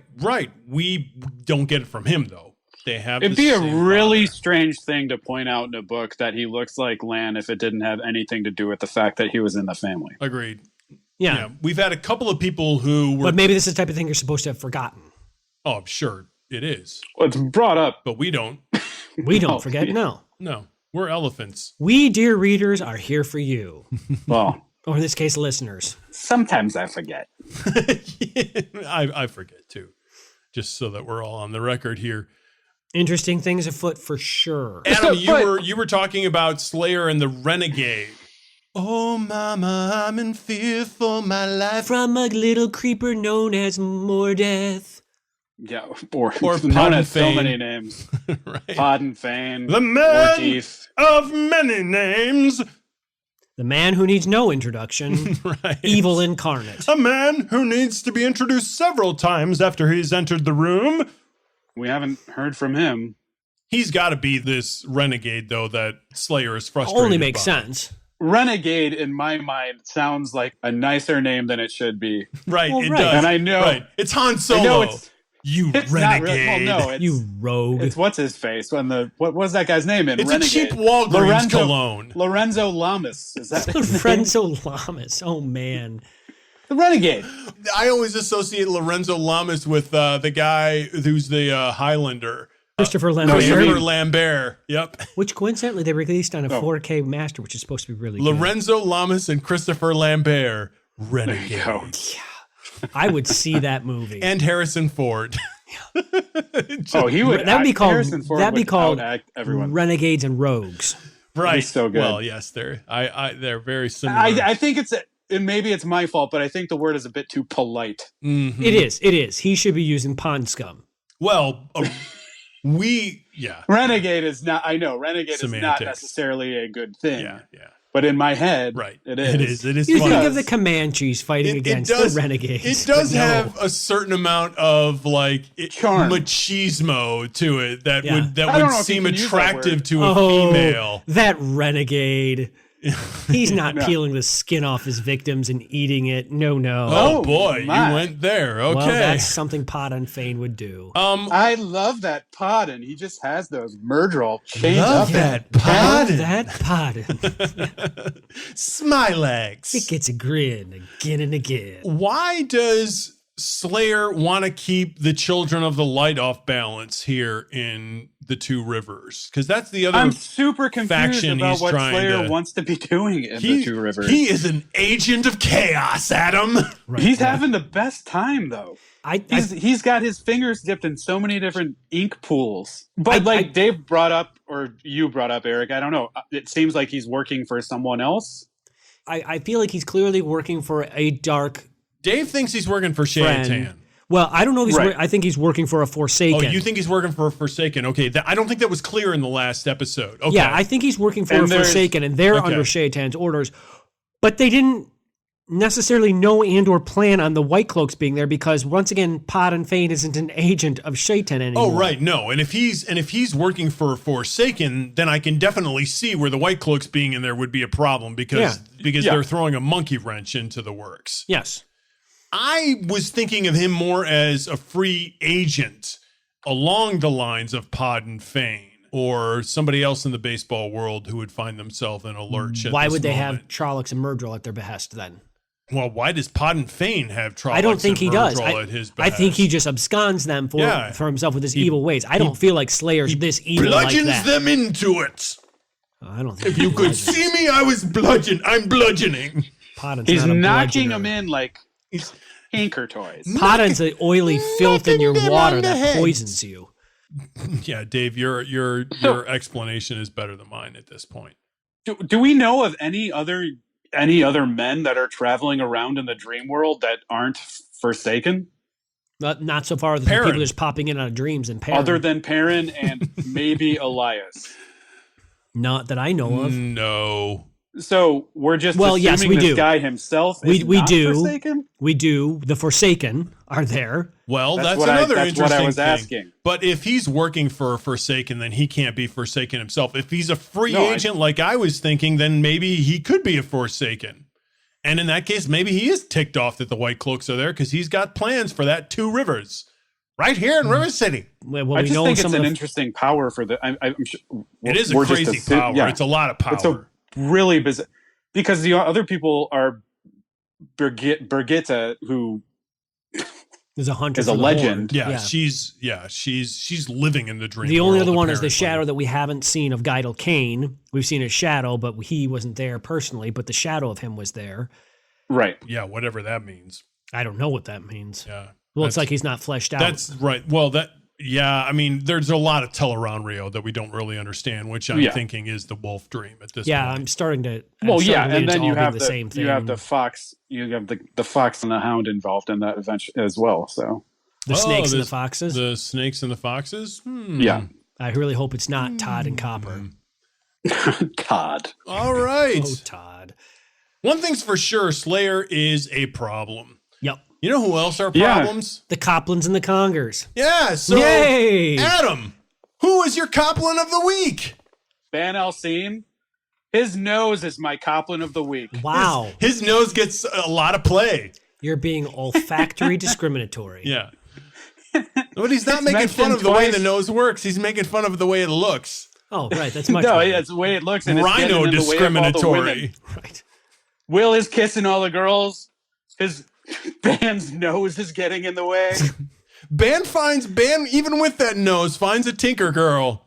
[SPEAKER 2] We don't get it from him, though. They have
[SPEAKER 3] It'd
[SPEAKER 2] the
[SPEAKER 3] be a
[SPEAKER 2] same
[SPEAKER 3] really
[SPEAKER 2] father.
[SPEAKER 3] strange thing to point out in a book that he looks like Lan if it didn't have anything to do with the fact that he was in the family.
[SPEAKER 2] Agreed.
[SPEAKER 1] Yeah.
[SPEAKER 2] Yeah. We've had a couple of people who were.
[SPEAKER 1] But maybe this is the type of thing you're supposed to have forgotten.
[SPEAKER 2] Oh, sure, it is.
[SPEAKER 3] Well, it's brought up.
[SPEAKER 2] But we don't.
[SPEAKER 1] We don't
[SPEAKER 3] No.
[SPEAKER 1] forget, no.
[SPEAKER 2] No, we're elephants.
[SPEAKER 1] We, dear readers, are here for you.
[SPEAKER 3] Well,
[SPEAKER 1] Or in this case, listeners.
[SPEAKER 3] sometimes I forget.
[SPEAKER 2] I forget too, just so that we're all on the record here.
[SPEAKER 1] Interesting things afoot for sure.
[SPEAKER 2] Adam,
[SPEAKER 3] But-
[SPEAKER 2] you were talking about Slayer and the Renegade. Oh, mama, I'm in fear for my life.
[SPEAKER 1] From a little creeper known as Mordeth.
[SPEAKER 3] Yeah, or
[SPEAKER 2] Or
[SPEAKER 3] known as so
[SPEAKER 2] Podden
[SPEAKER 3] many
[SPEAKER 2] Fane.
[SPEAKER 3] names.
[SPEAKER 2] Right.
[SPEAKER 3] Podden Fane.
[SPEAKER 2] The man
[SPEAKER 3] Orkeith.
[SPEAKER 2] of many names.
[SPEAKER 1] The man who needs no introduction.
[SPEAKER 2] Right.
[SPEAKER 1] Evil incarnate.
[SPEAKER 2] A man who needs to be introduced several times after he's entered the room.
[SPEAKER 3] We haven't heard from him.
[SPEAKER 2] He's got to be this renegade, though, that Slayer is frustrated
[SPEAKER 1] Only makes
[SPEAKER 2] by.
[SPEAKER 1] sense.
[SPEAKER 3] Renegade, in my mind, sounds like a nicer name than it should be.
[SPEAKER 2] Right,
[SPEAKER 1] Well,
[SPEAKER 2] it
[SPEAKER 1] right.
[SPEAKER 2] does.
[SPEAKER 3] And I know-
[SPEAKER 2] Right. It's Han Solo.
[SPEAKER 3] I know it's
[SPEAKER 2] you
[SPEAKER 3] not
[SPEAKER 2] renegade.
[SPEAKER 3] well, no, it's,
[SPEAKER 1] You rogue.
[SPEAKER 3] it's what's his face when what was that guy's name in
[SPEAKER 2] It's
[SPEAKER 3] Renegade?
[SPEAKER 2] a cheap Walgreens cologne.
[SPEAKER 3] Lorenzo Lamas. Is that his name?
[SPEAKER 1] Lorenzo Lamas. Oh, man.
[SPEAKER 3] The Renegade?
[SPEAKER 2] I always associate Lorenzo Lamas with the guy who's the Highlander.
[SPEAKER 1] Christopher Lambert.
[SPEAKER 2] Christopher Lambert. Yep.
[SPEAKER 1] Which coincidentally they released on a
[SPEAKER 3] Oh.
[SPEAKER 1] 4K master, which is supposed to be really good.
[SPEAKER 2] Lorenzo Lamas and Christopher Lambert. Renegade.
[SPEAKER 3] Go.
[SPEAKER 1] I would see that movie.
[SPEAKER 2] And Harrison Ford.
[SPEAKER 3] Oh, he would.
[SPEAKER 1] That'd be
[SPEAKER 3] act-
[SPEAKER 1] called-
[SPEAKER 3] Harrison Ford
[SPEAKER 1] that'd be
[SPEAKER 3] would
[SPEAKER 1] called
[SPEAKER 3] outact everyone.
[SPEAKER 1] Renegades and Rogues.
[SPEAKER 2] Right.
[SPEAKER 3] He's so good.
[SPEAKER 2] Well, yes, they're very similar.
[SPEAKER 3] I think it's and maybe it's my fault, but I think the word is a bit too polite.
[SPEAKER 2] Mhm.
[SPEAKER 1] It is. He should be using pond scum.
[SPEAKER 2] Well,
[SPEAKER 3] Renegade is not. I know renegade is not
[SPEAKER 2] Semantics.
[SPEAKER 3] necessarily a good thing.
[SPEAKER 2] Yeah.
[SPEAKER 3] But in my head,
[SPEAKER 2] Right.
[SPEAKER 3] it is.
[SPEAKER 2] It is
[SPEAKER 1] You
[SPEAKER 2] funny.
[SPEAKER 1] think of the Comanches fighting against the Renegades.
[SPEAKER 2] It does
[SPEAKER 1] but no.
[SPEAKER 2] have a certain amount of
[SPEAKER 3] Charm.
[SPEAKER 2] machismo to it that
[SPEAKER 1] Yeah.
[SPEAKER 2] would
[SPEAKER 3] I don't know if
[SPEAKER 2] seem
[SPEAKER 3] you can use that
[SPEAKER 2] attractive
[SPEAKER 3] word.
[SPEAKER 2] to a female.
[SPEAKER 1] That Renegade. He's not peeling the skin off his victims and eating it. No.
[SPEAKER 2] Oh boy,
[SPEAKER 3] my.
[SPEAKER 2] you went there. Okay.
[SPEAKER 1] Well, that's something Podden Fane would do.
[SPEAKER 3] I love that pod, and he just has those Murdrell chained
[SPEAKER 2] Love
[SPEAKER 3] up.
[SPEAKER 2] that
[SPEAKER 1] Love
[SPEAKER 2] Podden.
[SPEAKER 1] that Podden.
[SPEAKER 2] Smilex.
[SPEAKER 1] It gets a grin again and again.
[SPEAKER 2] Why does Slayer want to keep the Children of the Light off balance here in the Two Rivers? Because that's the other
[SPEAKER 3] I'm super confused
[SPEAKER 2] faction
[SPEAKER 3] about
[SPEAKER 2] he's
[SPEAKER 3] what
[SPEAKER 2] trying
[SPEAKER 3] Slayer
[SPEAKER 2] to-
[SPEAKER 3] wants to be doing in the Two Rivers.
[SPEAKER 2] He is an agent of chaos, Adam.
[SPEAKER 1] Right,
[SPEAKER 3] He's
[SPEAKER 1] yeah.
[SPEAKER 3] having the best time, though.
[SPEAKER 1] I
[SPEAKER 3] He's got his fingers dipped in so many different ink pools. But Dave brought up, or you brought up, Eric, I don't know. It seems like he's working for someone else.
[SPEAKER 1] I feel like he's clearly working for a dark
[SPEAKER 2] Dave thinks he's working for
[SPEAKER 1] friend.
[SPEAKER 2] Shaitan.
[SPEAKER 1] Well, I don't know if he's.
[SPEAKER 3] Right.
[SPEAKER 1] I think he's working for a Forsaken.
[SPEAKER 2] Oh, you think he's working for a Forsaken? Okay, I don't think that was clear in the last episode. Okay.
[SPEAKER 1] Yeah, I think he's working for
[SPEAKER 3] And
[SPEAKER 1] a
[SPEAKER 3] there's-
[SPEAKER 1] Forsaken, and they're
[SPEAKER 2] Okay.
[SPEAKER 1] under Shaitan's orders. But they didn't necessarily know and or plan on the White Cloaks being there because once again, Podden Fane isn't an agent of Shaitan anymore.
[SPEAKER 2] Oh right, no, and if he's working for Forsaken, then I can definitely see where the White Cloaks being in there would be a problem because
[SPEAKER 3] Yeah.
[SPEAKER 2] they're throwing a monkey wrench into the works.
[SPEAKER 1] Yes.
[SPEAKER 2] I was thinking of him more as a free agent along the lines of Podden Fane or somebody else in the baseball world who would find themselves in a lurch.
[SPEAKER 1] Why
[SPEAKER 2] at this
[SPEAKER 1] would they
[SPEAKER 2] moment.
[SPEAKER 1] have Trollocs and Murdrell at their behest then?
[SPEAKER 2] Well, why does Podden Fane have Trollocs
[SPEAKER 1] I don't think
[SPEAKER 2] and
[SPEAKER 1] he does.
[SPEAKER 2] Murdrell at his
[SPEAKER 1] I think
[SPEAKER 2] behest?
[SPEAKER 1] he just absconds them for himself with his evil ways. I don't feel like Slayer's this evil like
[SPEAKER 2] bludgeons
[SPEAKER 1] that.
[SPEAKER 2] them into it.
[SPEAKER 1] I don't think
[SPEAKER 2] If you could see me, I'm bludgeoning.
[SPEAKER 1] Podden's
[SPEAKER 3] He's
[SPEAKER 1] not a
[SPEAKER 3] knocking
[SPEAKER 1] bludgeoner.
[SPEAKER 3] them in like anchor toys.
[SPEAKER 1] Podden's the oily filth in your
[SPEAKER 2] knocking them
[SPEAKER 1] water
[SPEAKER 2] on the
[SPEAKER 1] that
[SPEAKER 2] heads.
[SPEAKER 1] poisons you.
[SPEAKER 2] Yeah, Dave, your explanation is better than mine at this point.
[SPEAKER 3] Do we know of any other men that are traveling around in the dream world that aren't Forsaken?
[SPEAKER 1] Not so far. The
[SPEAKER 2] Perrin.
[SPEAKER 1] people just popping in out of dreams and Perrin.
[SPEAKER 3] Other than Perrin and maybe Elias.
[SPEAKER 1] Not that I know of.
[SPEAKER 2] No.
[SPEAKER 3] So we're just
[SPEAKER 1] Well,
[SPEAKER 3] assuming
[SPEAKER 1] yes, we
[SPEAKER 3] this
[SPEAKER 1] do.
[SPEAKER 3] guy himself
[SPEAKER 1] We
[SPEAKER 3] is not
[SPEAKER 1] do.
[SPEAKER 3] Forsaken?
[SPEAKER 1] We do. The Forsaken are there.
[SPEAKER 2] Well, that's
[SPEAKER 3] what I-
[SPEAKER 2] another
[SPEAKER 3] that's
[SPEAKER 2] interesting
[SPEAKER 3] what I was
[SPEAKER 2] thing.
[SPEAKER 3] asking.
[SPEAKER 2] But if he's working for Forsaken, then he can't be Forsaken himself. If he's a free
[SPEAKER 3] No,
[SPEAKER 2] agent like I was thinking, then maybe he could be a Forsaken. And in that case, maybe he is ticked off that the White Cloaks are there because he's got plans for that Two Rivers right here in River City.
[SPEAKER 1] Well,
[SPEAKER 3] I
[SPEAKER 1] we
[SPEAKER 3] just
[SPEAKER 1] know
[SPEAKER 3] think
[SPEAKER 1] some
[SPEAKER 3] it's
[SPEAKER 1] of
[SPEAKER 3] an
[SPEAKER 1] the
[SPEAKER 3] interesting power for the. I'm sure,
[SPEAKER 2] It is a
[SPEAKER 3] we're just
[SPEAKER 2] crazy power.
[SPEAKER 3] yeah.
[SPEAKER 2] It's a lot of power.
[SPEAKER 3] It's a really bizarre because the other people are Birgitta, who
[SPEAKER 1] There's a hunter
[SPEAKER 3] is a
[SPEAKER 1] for the
[SPEAKER 3] legend.
[SPEAKER 1] Horde.
[SPEAKER 2] she's living in the dream.
[SPEAKER 1] The only
[SPEAKER 2] world,
[SPEAKER 1] other one is the
[SPEAKER 2] apparently.
[SPEAKER 1] shadow that we haven't seen of Geidel Kane. We've seen his shadow, but he wasn't there personally. But the shadow of him was there.
[SPEAKER 3] right.
[SPEAKER 2] Yeah, whatever that means.
[SPEAKER 1] I don't know what that means.
[SPEAKER 2] Yeah.
[SPEAKER 1] Well, it's like he's not fleshed out.
[SPEAKER 2] That's right. Well, I mean, there's a lot of Teleron that we don't really understand, which I'm thinking is the wolf dream at this point.
[SPEAKER 1] I'm starting to.
[SPEAKER 3] Well, yeah,
[SPEAKER 1] to
[SPEAKER 3] and then
[SPEAKER 1] all
[SPEAKER 3] you
[SPEAKER 1] being
[SPEAKER 3] have
[SPEAKER 1] the same thing.
[SPEAKER 3] you have the fox, you have the fox and the hound involved in that event as well. So
[SPEAKER 1] The snakes and the
[SPEAKER 2] there's
[SPEAKER 1] foxes.
[SPEAKER 2] The snakes and the foxes?
[SPEAKER 3] yeah,
[SPEAKER 1] I really hope it's not Todd and Copper.
[SPEAKER 3] Todd.
[SPEAKER 2] All right.
[SPEAKER 1] Oh, Todd.
[SPEAKER 2] One thing's for sure, Slayer is a problem.
[SPEAKER 1] Yep.
[SPEAKER 2] You know who else are
[SPEAKER 3] Yeah.
[SPEAKER 2] problems?
[SPEAKER 1] The Coplins and the Congers.
[SPEAKER 2] Yeah, so
[SPEAKER 1] Yay!
[SPEAKER 2] Adam, who is your Coplin of the week?
[SPEAKER 3] Van Alcine. His nose is my Coplin of the week.
[SPEAKER 1] Wow.
[SPEAKER 2] His nose gets a lot of play.
[SPEAKER 1] You're being olfactory discriminatory.
[SPEAKER 2] Yeah. But he's not
[SPEAKER 3] It's
[SPEAKER 2] making fun
[SPEAKER 3] mentioned
[SPEAKER 2] of the way
[SPEAKER 3] twice.
[SPEAKER 2] the nose works. He's making fun of the way it looks.
[SPEAKER 1] Oh, right. That's much
[SPEAKER 3] No,
[SPEAKER 1] better.
[SPEAKER 3] that's the way it looks. And it's
[SPEAKER 2] Rhino
[SPEAKER 3] getting in the way of all the women.
[SPEAKER 2] discriminatory.
[SPEAKER 1] Right.
[SPEAKER 3] Will is kissing all the girls. His Van's nose is getting in the way.
[SPEAKER 2] Ban, even with that nose, finds a tinker girl.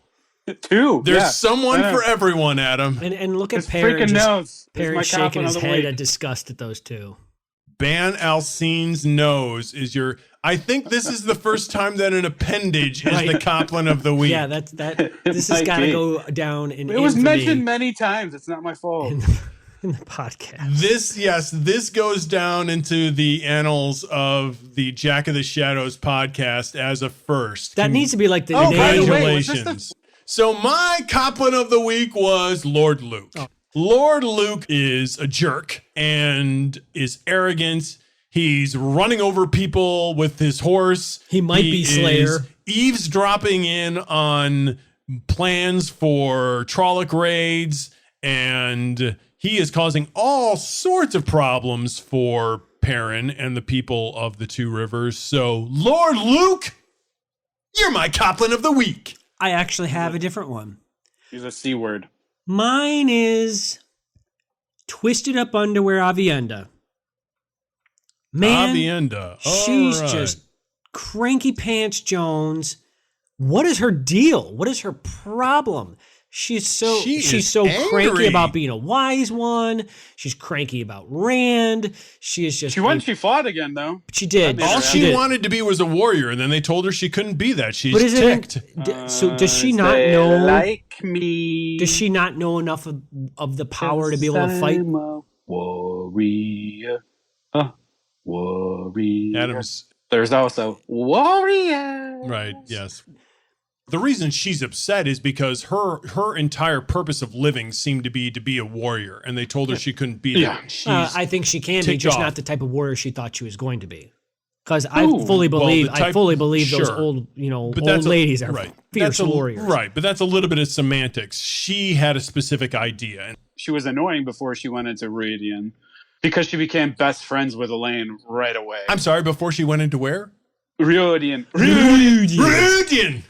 [SPEAKER 3] Two.
[SPEAKER 2] There's
[SPEAKER 3] yeah.
[SPEAKER 2] someone
[SPEAKER 3] Yeah.
[SPEAKER 2] for everyone, Adam.
[SPEAKER 1] And look at
[SPEAKER 3] His
[SPEAKER 1] Perrin.
[SPEAKER 3] freaking nose. is
[SPEAKER 1] Perrin
[SPEAKER 3] my
[SPEAKER 1] shaking
[SPEAKER 3] Coplin
[SPEAKER 1] his
[SPEAKER 3] of the
[SPEAKER 1] head
[SPEAKER 3] week.
[SPEAKER 1] at disgust at those two.
[SPEAKER 2] Ban Alcine's nose is your. I think this is the first time that an appendage is
[SPEAKER 1] Right.
[SPEAKER 2] the Coplin of the week.
[SPEAKER 1] Yeah, this has
[SPEAKER 3] might
[SPEAKER 1] got to
[SPEAKER 3] be.
[SPEAKER 1] go down in
[SPEAKER 3] It was
[SPEAKER 1] infamy.
[SPEAKER 3] mentioned many times. It's not my fault.
[SPEAKER 1] in the podcast.
[SPEAKER 2] This goes down into the annals of the Jack of the Shadows podcast as a first.
[SPEAKER 1] That needs to be like the
[SPEAKER 3] Oh, by the
[SPEAKER 1] name.
[SPEAKER 3] way, was this
[SPEAKER 2] Congratulations. So my Coplin of the week was Lord Luke. Oh. Lord Luke is a jerk and is arrogant. He's running over people with his horse.
[SPEAKER 1] He might be Slayer.
[SPEAKER 2] Eavesdropping in on plans for Trolloc raids, and he is causing all sorts of problems for Perrin and the people of the Two Rivers. So, Lord Luke, you're my Coplin of the week.
[SPEAKER 1] I actually have a different one.
[SPEAKER 3] He's a C word.
[SPEAKER 1] Mine is Twisted Up Underwear Avienda. Man,
[SPEAKER 2] Avienda.
[SPEAKER 1] she's
[SPEAKER 2] All right.
[SPEAKER 1] just cranky pants Jones. What is her deal? What is her problem? She's so
[SPEAKER 2] angry.
[SPEAKER 1] cranky about being a wise one. She's cranky about Rand. She is just
[SPEAKER 3] She fought again though.
[SPEAKER 1] She did.
[SPEAKER 2] All
[SPEAKER 1] She
[SPEAKER 2] she
[SPEAKER 1] did.
[SPEAKER 2] wanted to be was a warrior, and then they told her she couldn't be that. She's
[SPEAKER 1] But isn't
[SPEAKER 2] ticked.
[SPEAKER 1] so does she not
[SPEAKER 3] They
[SPEAKER 1] know?
[SPEAKER 3] like me?
[SPEAKER 1] Does she not know enough of the power to be able to fight?
[SPEAKER 3] I'm a warrior. Warrior.
[SPEAKER 2] Adams.
[SPEAKER 3] There's also warrior.
[SPEAKER 2] Right, yes. The reason she's upset is because her entire purpose of living seemed to be a warrior, and they told her she couldn't be
[SPEAKER 3] Yeah.
[SPEAKER 2] that. She's
[SPEAKER 1] I think she can be,
[SPEAKER 2] ticked
[SPEAKER 1] just
[SPEAKER 2] off.
[SPEAKER 1] not the type of warrior she thought she was going to be. Because I
[SPEAKER 3] Ooh.
[SPEAKER 1] fully believe,
[SPEAKER 2] the type-
[SPEAKER 1] those
[SPEAKER 2] sure.
[SPEAKER 1] old,
[SPEAKER 2] But
[SPEAKER 1] old
[SPEAKER 2] that's
[SPEAKER 1] ladies are
[SPEAKER 2] right.
[SPEAKER 1] fierce
[SPEAKER 2] That's
[SPEAKER 1] warriors.
[SPEAKER 2] Right, but that's a little bit of semantics. She had a specific idea.
[SPEAKER 3] She was annoying before she went into Radian because she became best friends with Elaine right away.
[SPEAKER 2] I'm sorry, before she went into where?
[SPEAKER 3] Radian.
[SPEAKER 2] Rudian!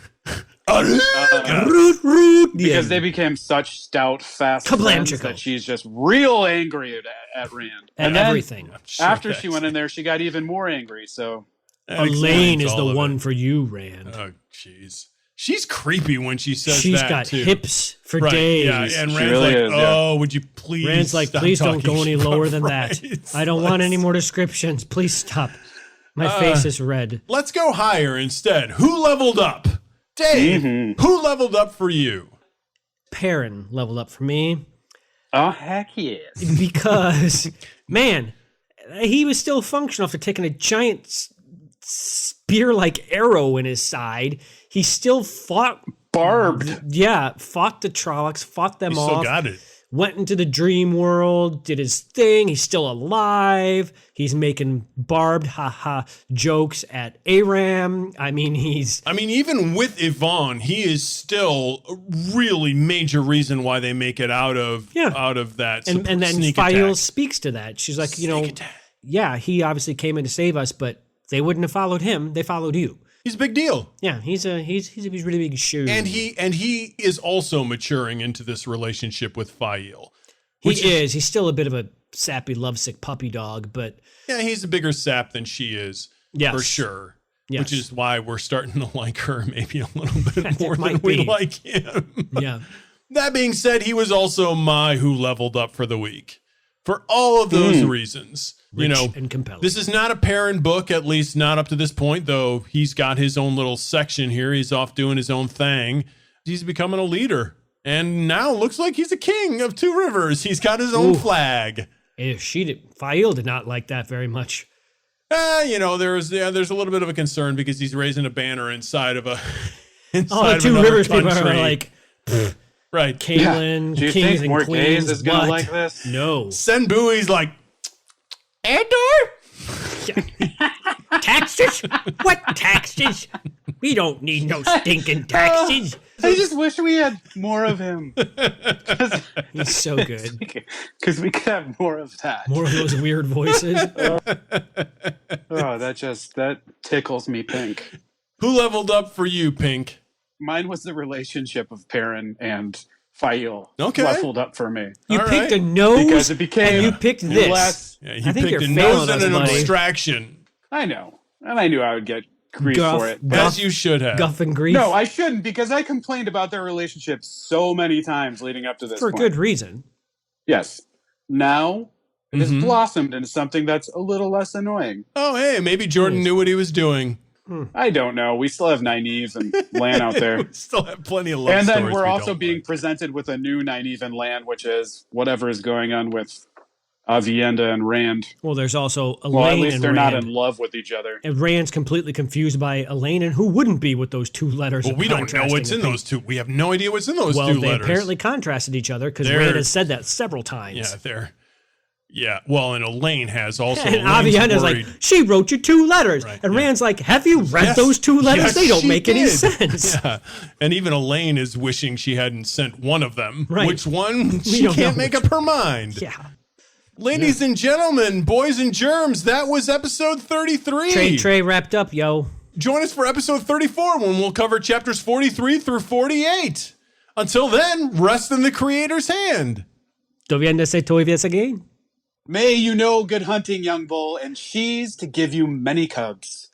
[SPEAKER 3] Because they became such stout, fast friends
[SPEAKER 1] Kablamchico.
[SPEAKER 3] that she's just real angry at Rand.
[SPEAKER 1] And
[SPEAKER 3] then
[SPEAKER 1] everything.
[SPEAKER 3] After she went in there, she got even more angry. So
[SPEAKER 1] Elaine is
[SPEAKER 2] all
[SPEAKER 1] the
[SPEAKER 2] of
[SPEAKER 1] one
[SPEAKER 2] it.
[SPEAKER 1] for you, Rand.
[SPEAKER 2] Oh, jeez. She's creepy when she says
[SPEAKER 1] She's
[SPEAKER 2] that,
[SPEAKER 1] got
[SPEAKER 2] too.
[SPEAKER 1] hips for
[SPEAKER 2] Right,
[SPEAKER 1] days.
[SPEAKER 2] yeah, and
[SPEAKER 3] She
[SPEAKER 2] Rand's
[SPEAKER 3] really
[SPEAKER 2] like,
[SPEAKER 3] is, yeah.
[SPEAKER 2] oh, would you please
[SPEAKER 1] Rand's like,
[SPEAKER 2] stop
[SPEAKER 1] please don't
[SPEAKER 2] talking
[SPEAKER 1] go any
[SPEAKER 2] about
[SPEAKER 1] lower than that.
[SPEAKER 2] rights?
[SPEAKER 1] I don't want any more descriptions. Please stop. My face is red.
[SPEAKER 2] Let's go higher instead. Who leveled up? Dave, who leveled up for you?
[SPEAKER 1] Perrin leveled up for me
[SPEAKER 3] oh heck yes.
[SPEAKER 1] because, man, he was still functional after taking a giant spear-like arrow in his side. He still fought.
[SPEAKER 3] Barbed.
[SPEAKER 1] Yeah, fought the Trollocs, fought them
[SPEAKER 2] You
[SPEAKER 1] off.
[SPEAKER 2] still got it.
[SPEAKER 1] Went into the dream world, did his thing. He's still alive. He's making barbed jokes at Aram. I mean,
[SPEAKER 2] Even with Yvonne, he is still a really major reason why they make it out of that.
[SPEAKER 1] and then
[SPEAKER 2] sneak
[SPEAKER 1] Fael
[SPEAKER 2] attack.
[SPEAKER 1] speaks to that. She's like,
[SPEAKER 2] Sneak attack.
[SPEAKER 1] yeah, he obviously came in to save us, but they wouldn't have followed him. They followed you.
[SPEAKER 2] He's a big deal.
[SPEAKER 1] Yeah, he's a really big shoe.
[SPEAKER 2] And he is also maturing into this relationship with Fael.
[SPEAKER 1] He's still a bit of a sappy, lovesick puppy dog, but
[SPEAKER 2] Yeah, he's a bigger sap than she is.
[SPEAKER 1] Yes.
[SPEAKER 2] For sure.
[SPEAKER 1] Yes.
[SPEAKER 2] Which is why we're starting to like her maybe a little bit more than
[SPEAKER 1] might
[SPEAKER 2] we
[SPEAKER 1] be.
[SPEAKER 2] like him.
[SPEAKER 1] yeah.
[SPEAKER 2] That being said, he was also my who leveled up for the week. For all of those reasons.
[SPEAKER 1] Rich and compelling.
[SPEAKER 2] This is not a Perrin book, at least not up to this point, though he's got his own little section here. He's off doing his own thing. He's becoming a leader. And now looks like he's a king of Two Rivers. He's got his own flag.
[SPEAKER 1] Fael did not like that very much.
[SPEAKER 2] There's a little bit of a concern because he's raising a banner inside of a
[SPEAKER 1] The Two Rivers people are like,
[SPEAKER 2] right.
[SPEAKER 1] Kaelin,
[SPEAKER 3] Do you
[SPEAKER 1] kings
[SPEAKER 3] think
[SPEAKER 1] and
[SPEAKER 3] more
[SPEAKER 1] queens.
[SPEAKER 3] gays is gonna
[SPEAKER 1] what?
[SPEAKER 3] like this?
[SPEAKER 1] No.
[SPEAKER 2] Cenn Bui's like, Andor?
[SPEAKER 1] Taxes? What taxes? We don't need no stinking taxes.
[SPEAKER 3] I just wish we had more of him.
[SPEAKER 1] He's so good.
[SPEAKER 3] Because we could have more of that.
[SPEAKER 1] More of those weird voices.
[SPEAKER 3] Oh, that tickles me pink.
[SPEAKER 2] Who leveled up for you, Pink?
[SPEAKER 3] Mine was the relationship of Perrin and Fael.
[SPEAKER 2] Okay.
[SPEAKER 3] Leveled up for me.
[SPEAKER 1] You
[SPEAKER 2] All
[SPEAKER 1] picked
[SPEAKER 2] right.
[SPEAKER 1] a nose,
[SPEAKER 3] Because it became
[SPEAKER 1] and you picked this.
[SPEAKER 3] less.
[SPEAKER 2] Yeah,
[SPEAKER 1] I
[SPEAKER 2] he
[SPEAKER 1] think
[SPEAKER 2] picked
[SPEAKER 1] you're
[SPEAKER 2] a
[SPEAKER 1] failing
[SPEAKER 2] nose and
[SPEAKER 1] us,
[SPEAKER 2] an
[SPEAKER 1] buddy.
[SPEAKER 2] abstraction,
[SPEAKER 3] I know. And I knew I would get grief
[SPEAKER 1] Guff,
[SPEAKER 3] for it.
[SPEAKER 1] guff.
[SPEAKER 2] as you should have.
[SPEAKER 1] Guff and grief.
[SPEAKER 3] No, I shouldn't, because I complained about their relationship so many times leading up to this
[SPEAKER 1] for
[SPEAKER 3] point.
[SPEAKER 1] good reason.
[SPEAKER 3] Yes. Now it has blossomed into something that's a little less annoying.
[SPEAKER 2] Oh, hey, maybe Jordan knew what he was doing.
[SPEAKER 3] I don't know. We still have Nynaeve and Lan out there.
[SPEAKER 2] We still have plenty of love
[SPEAKER 3] And then
[SPEAKER 2] stories
[SPEAKER 3] we're
[SPEAKER 2] we
[SPEAKER 3] also
[SPEAKER 2] don't
[SPEAKER 3] being
[SPEAKER 2] like.
[SPEAKER 3] presented with a new Nynaeve and Lan, which is whatever is going on with Avienda and Rand.
[SPEAKER 1] Well, there's also Elaine
[SPEAKER 3] Well, at least
[SPEAKER 1] and
[SPEAKER 3] they're
[SPEAKER 1] Rand.
[SPEAKER 3] not in love with each other.
[SPEAKER 1] And Rand's completely confused by Elaine, and who wouldn't be with those two letters?
[SPEAKER 2] Well, we don't know what's in those two. We have no idea what's in those
[SPEAKER 1] well,
[SPEAKER 2] two
[SPEAKER 1] they
[SPEAKER 2] letters.
[SPEAKER 1] apparently contrasted each other because
[SPEAKER 2] They're-
[SPEAKER 1] Rand has said that several times.
[SPEAKER 2] Yeah, they're. Yeah, well, and Elaine has also.
[SPEAKER 1] And
[SPEAKER 2] Elaine's
[SPEAKER 1] Avienda's like,
[SPEAKER 2] worried.
[SPEAKER 1] she wrote you two letters.
[SPEAKER 2] Right,
[SPEAKER 1] and
[SPEAKER 2] yeah.
[SPEAKER 1] Rand's like, have you read
[SPEAKER 2] Yes.
[SPEAKER 1] those two letters?
[SPEAKER 2] Yes,
[SPEAKER 1] They don't
[SPEAKER 2] she
[SPEAKER 1] make any
[SPEAKER 2] did.
[SPEAKER 1] sense.
[SPEAKER 2] Yeah. And even Elaine is wishing she hadn't sent one of them.
[SPEAKER 1] Right.
[SPEAKER 2] Which one? She
[SPEAKER 1] don't
[SPEAKER 2] can't
[SPEAKER 1] know
[SPEAKER 2] make up her mind.
[SPEAKER 1] Yeah.
[SPEAKER 2] Ladies and gentlemen, boys and germs, that was episode 33.
[SPEAKER 1] Trey wrapped up, yo.
[SPEAKER 2] Join us for episode 34 when we'll cover chapters 43 through 48. Until then, rest in the creator's hand.
[SPEAKER 1] Doviéndose todavía again.
[SPEAKER 3] May you know good hunting, young bull, and she's to give you many cubs.